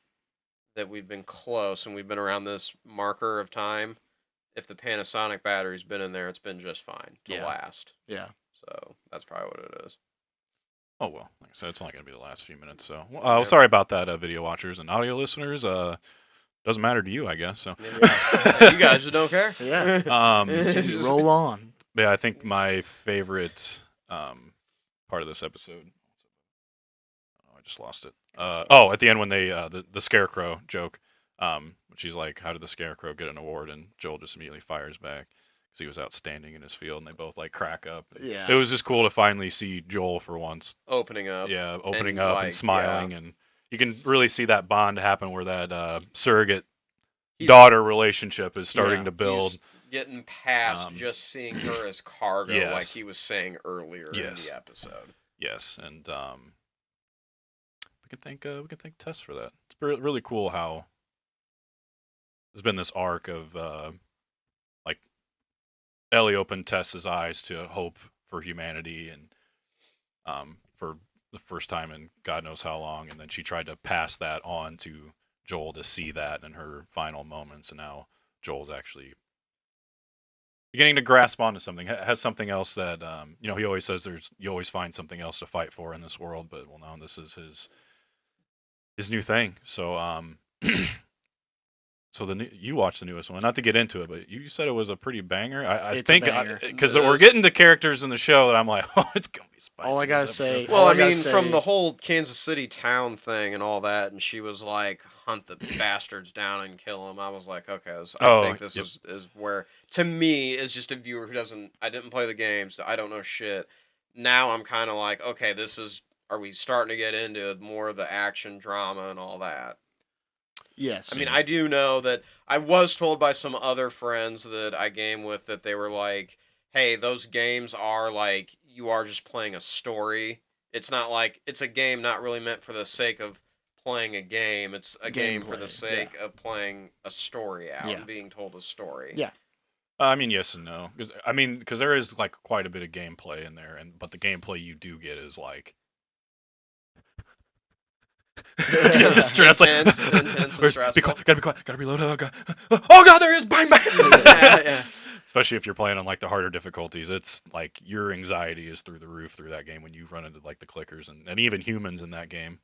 that we've been close and we've been around this marker of time, if the Panasonic battery's been in there, it's been just fine to last. Yeah. So that's probably what it is. Oh well, like I said, it's only going to be the last few minutes. So sorry about that, video watchers and audio listeners. Doesn't matter to you, I guess. So Yeah, you guys just don't care. Yeah. Continue, roll on. yeah, I think my favorite part of this episode. Oh, I just lost it. At the end when they the scarecrow joke, she's like, "How did the scarecrow get an award?" And Joel just immediately fires back because he was outstanding in his field, and they both like crack up. Yeah. It was just cool to finally see Joel for once. Opening up. Yeah, opening and, up like, and smiling, yeah. and you can really see that bond happen where that surrogate He's- daughter relationship is starting to build. He's getting past just seeing her as cargo, Yes. like he was saying earlier Yes. in the episode. Yes, and we can thank Tess for that. It's really cool how there's been this arc of like Ellie opened Tess's eyes to hope for humanity, and for the first time in God knows how long, and then she tried to pass that on to Joel to see that in her final moments, and now Joel's actually beginning to grasp onto something, has something else that he always says you always find something else to fight for in this world, but well, now this is his new thing. So so you watched the newest one, not to get into it, but you said it was a pretty banger. I It's a think banger. because we're getting to characters in the show that I'm like, oh, it's gonna be spicy. All I gotta this say- episode. Well, All I I gotta mean, say- from the whole Kansas City town thing and all that, and she was like, hunt the bastards down and kill them. I was like, okay, I think this is where, to me, as just a viewer who I didn't play the games, I don't know shit. Now I'm kind of like, okay, are we starting to get into more of the action drama and all that? Yes. I mean, I do know that I was told by some other friends that I game with that they were like, hey, those games are like, you are just playing a story. It's not like, it's a game not really meant for the sake of playing a game. It's a game for the Gameplay, sake of playing a story out and being told a story. Yeah. I mean, yes and no, because there is like quite a bit of gameplay in there, but the gameplay you do get is like. Just stress, Intense makes it stressful. Gotta be quiet. Gotta reload. Oh god, there is. Bang bang. Yeah. Especially if you're playing on like the harder difficulties, it's like your anxiety is through the roof through that game when you run into like the clickers and even humans in that game.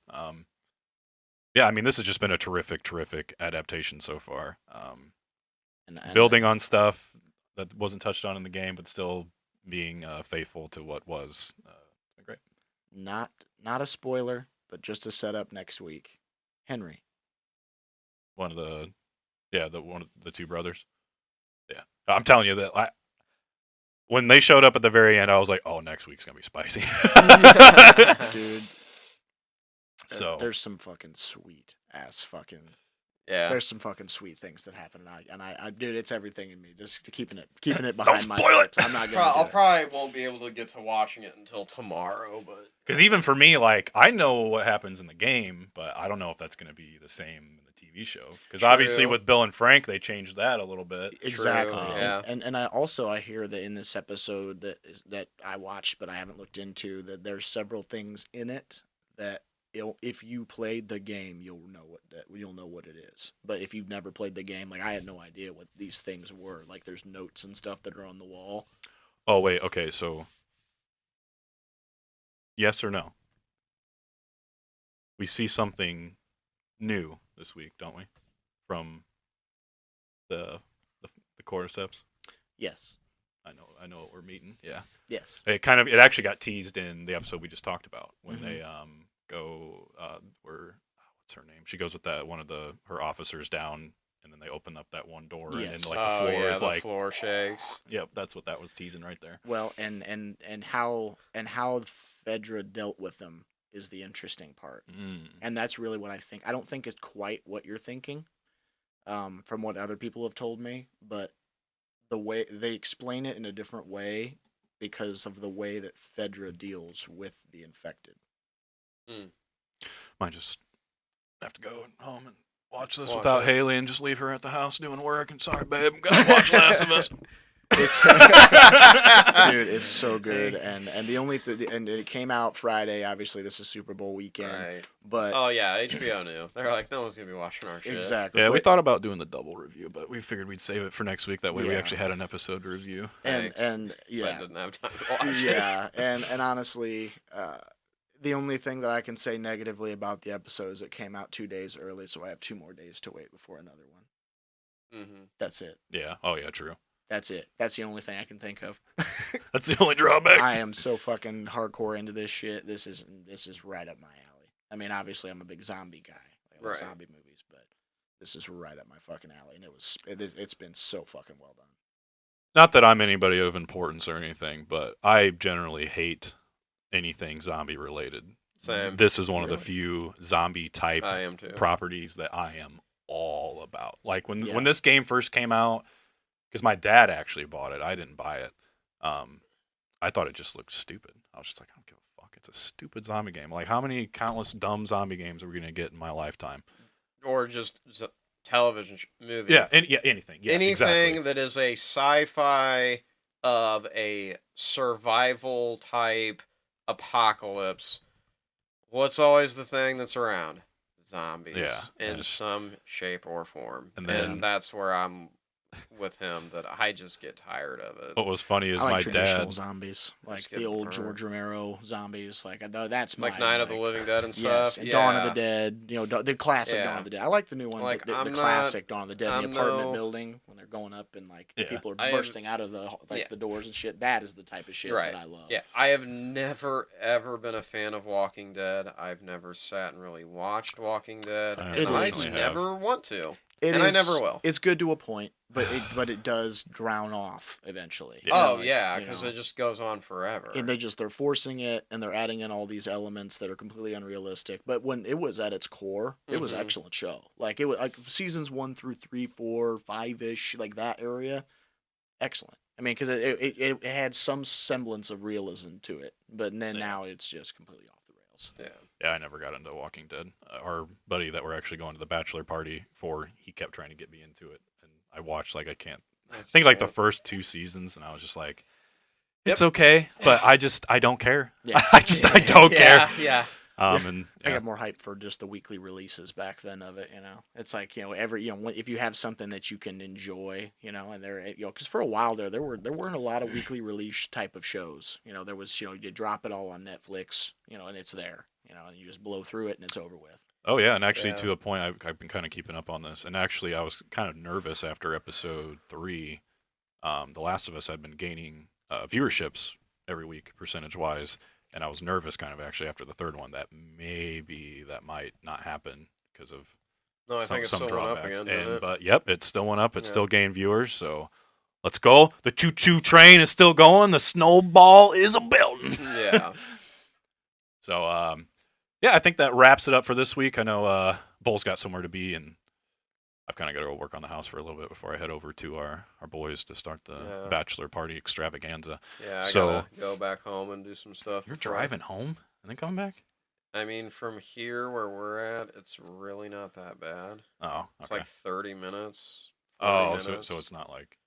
Yeah, I mean this has just been a terrific adaptation so far. And Building on stuff that wasn't touched on in the game, but still being faithful to what was. Great. not a spoiler, but just a setup next week. Henry. One of the two brothers. Yeah, I'm telling you that when they showed up at the very end, I was like, "Oh, next week's gonna be spicy." Dude. So There's some fucking sweet ass fucking. Yeah. There's some fucking sweet things that happen, and I dude, it's everything in me. Just keeping it behind my spoil it! lips. I'm not gonna. I'll do it. probably won't be able to get to watching it until tomorrow, but because even for me, like I know what happens in the game, but I don't know if that's gonna be the same in the TV show. Because obviously True. with Bill and Frank, they changed that a little bit. Exactly. True, yeah. And I hear that in this episode that I watched but I haven't looked into, that there's several things in it that if you played the game you'll know what it is. But if you've never played the game, like I had no idea what these things were. Like there's notes and stuff that are on the wall. Oh wait, okay, so yes or no? We see something new this week, don't we? From the cordyceps. Yes. I know what we're meeting. Yeah. Yes. It actually got teased in the episode we just talked about when they go what's her name? She goes with that one of her officers down, and then they open up that one door, and then like the floor is the like floor shakes. Yep, that's what that was teasing right there. Well, and how Fedra dealt with them is the interesting part. And that's really what I think. I don't think it's quite what you're thinking, from what other people have told me, but the way they explain it in a different way because of the way that Fedra deals with the infected. Might just have to go home and watch this Watch without it. Haley and just leave her at the house doing work. And sorry, babe, I'm gonna watch Last of Us. Dude, it's so good, and the only and it came out Friday. Obviously, this is Super Bowl weekend, Right. but Oh yeah, HBO knew. They're like, no one's gonna be watching our shit. exactly. Yeah, we But- thought about doing the double review, but we figured we'd save it for next week. That way, we Yeah. actually had an episode to review. and Thanks. and So I yeah, didn't have time to watch it. yeah, and honestly, the only thing that I can say negatively about the episode is it came out 2 days early, so I have 2 more days to wait before another one. Mm-hmm. That's it. Yeah. Oh yeah, true. That's it. That's the only thing I can think of. That's the only drawback. I am so fucking hardcore into this shit. This is right up my alley. I mean, obviously, I'm a big zombie guy. I like Right. zombie movies, but this is right up my fucking alley, and it's been so fucking well done. Not that I'm anybody of importance or anything, but I generally hate anything zombie related. Same. This is one of Really? the few zombie type I am too. properties that I am all about. Like when Yeah. this game first came out, because my dad actually bought it, I didn't buy it. I thought it just looked stupid. I was just like, I don't give a fuck. It's a stupid zombie game. Like, how many countless dumb zombie games are we gonna get in my lifetime? Or just television movie. Yeah, anything. Yeah, Anything exactly. that is a sci-fi of a survival type apocalypse. What's always the thing that's around? Zombies. Yeah, In and some shape or form. and And, then- that's where I'm with him, that I just get tired of it. What was funny is I like my traditional dad. zombies, like Just get the old burned. George Romero zombies. Like that's my Like Night of the Living Dead and Yes, stuff. and yeah. Dawn of the Dead. You know, the classic Yeah. Dawn of the Dead. I like the new one, Like, but the I'm classic Dawn of the Dead, the I'm apartment no- building when they're going up and like the Yeah. people are I am- bursting out of the Yeah. the doors and shit. That is the type of shit Right. that I love. Yeah, I have never ever been a fan of Walking Dead. I've never sat and really watched Walking Dead, I and I unfortunately have. never want to. It And I is- never will. It's good to a point, but it does drown off eventually. Yeah. Oh Like, yeah, you because know. it just goes on forever. And they're forcing it, and they're adding in all these elements that are completely unrealistic. But when it was at its core, it was an Mhm. excellent show. Like it was like seasons 1 through 3, 4, 5-ish, like that area, excellent. I mean, because it had some semblance of realism to it, but then Yeah. now it's just completely off the rails. yeah. Yeah, I never got into Walking Dead. Our buddy that we're actually going to the bachelor party for, he kept trying to get me into it, and I watched I think like the first 2 seasons, and I was just like, it's okay, but I don't care. Yeah. I don't care. Yeah. And I got more hype for just the weekly releases back then of it. It's like if you have something that you can enjoy, and because for a while there weren't a lot of weekly release type of shows. There was you drop it all on Netflix, and it's there, and you just blow through it and it's over with. Oh yeah, and actually to a point, I've been kind of keeping up on this, and actually I was kind of nervous after episode 3. The Last of Us had been gaining viewerships every week percentage wise, and I was nervous kind of actually after the 3rd one that maybe that might not happen because of I think it's some still went drawbacks. up again. But yep, it still went up. It still gained viewers. So let's go. The choo-choo train is still going. The snowball is a building. Yeah. So yeah, I think that wraps it up for this week. I know Bull's got somewhere to be, and I've kind of got to go work on the house for a little bit before I head over to our boys to start the bachelor party extravaganza. Yeah, I gotta go back home and do some stuff. You're driving home and then coming back? I mean, from here where we're at, it's really not that bad. Oh, okay. It's like 30 minutes. So it's not like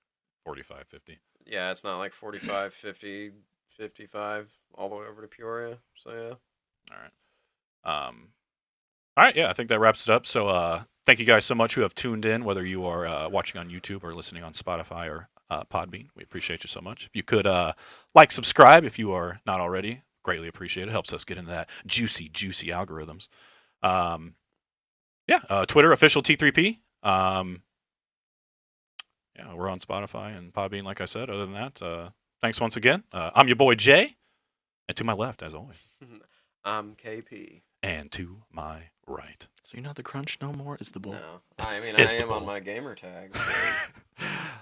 45, 50. Yeah, it's not like 45, 50, 55, all the way over to Peoria. So, yeah. All right. All right, yeah, I think that wraps it up. So thank you guys so much who have tuned in, whether you are watching on YouTube or listening on Spotify or Podbean. We appreciate you so much. If you could subscribe if you are not already, greatly appreciate it. Helps us get into that juicy algorithms. Twitter, official T3P. Yeah, we're on Spotify and Podbean, like I said. Other than that, thanks once again. I'm your boy, Jay. And to my left, as always. I'm KP. And to my right. So you're not the Crunch no more? It's the Bull. No. I am on my gamer tag.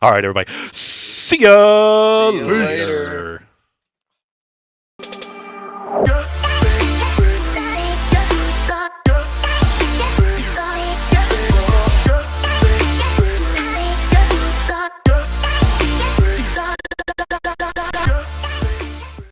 All right, everybody. See ya See you later.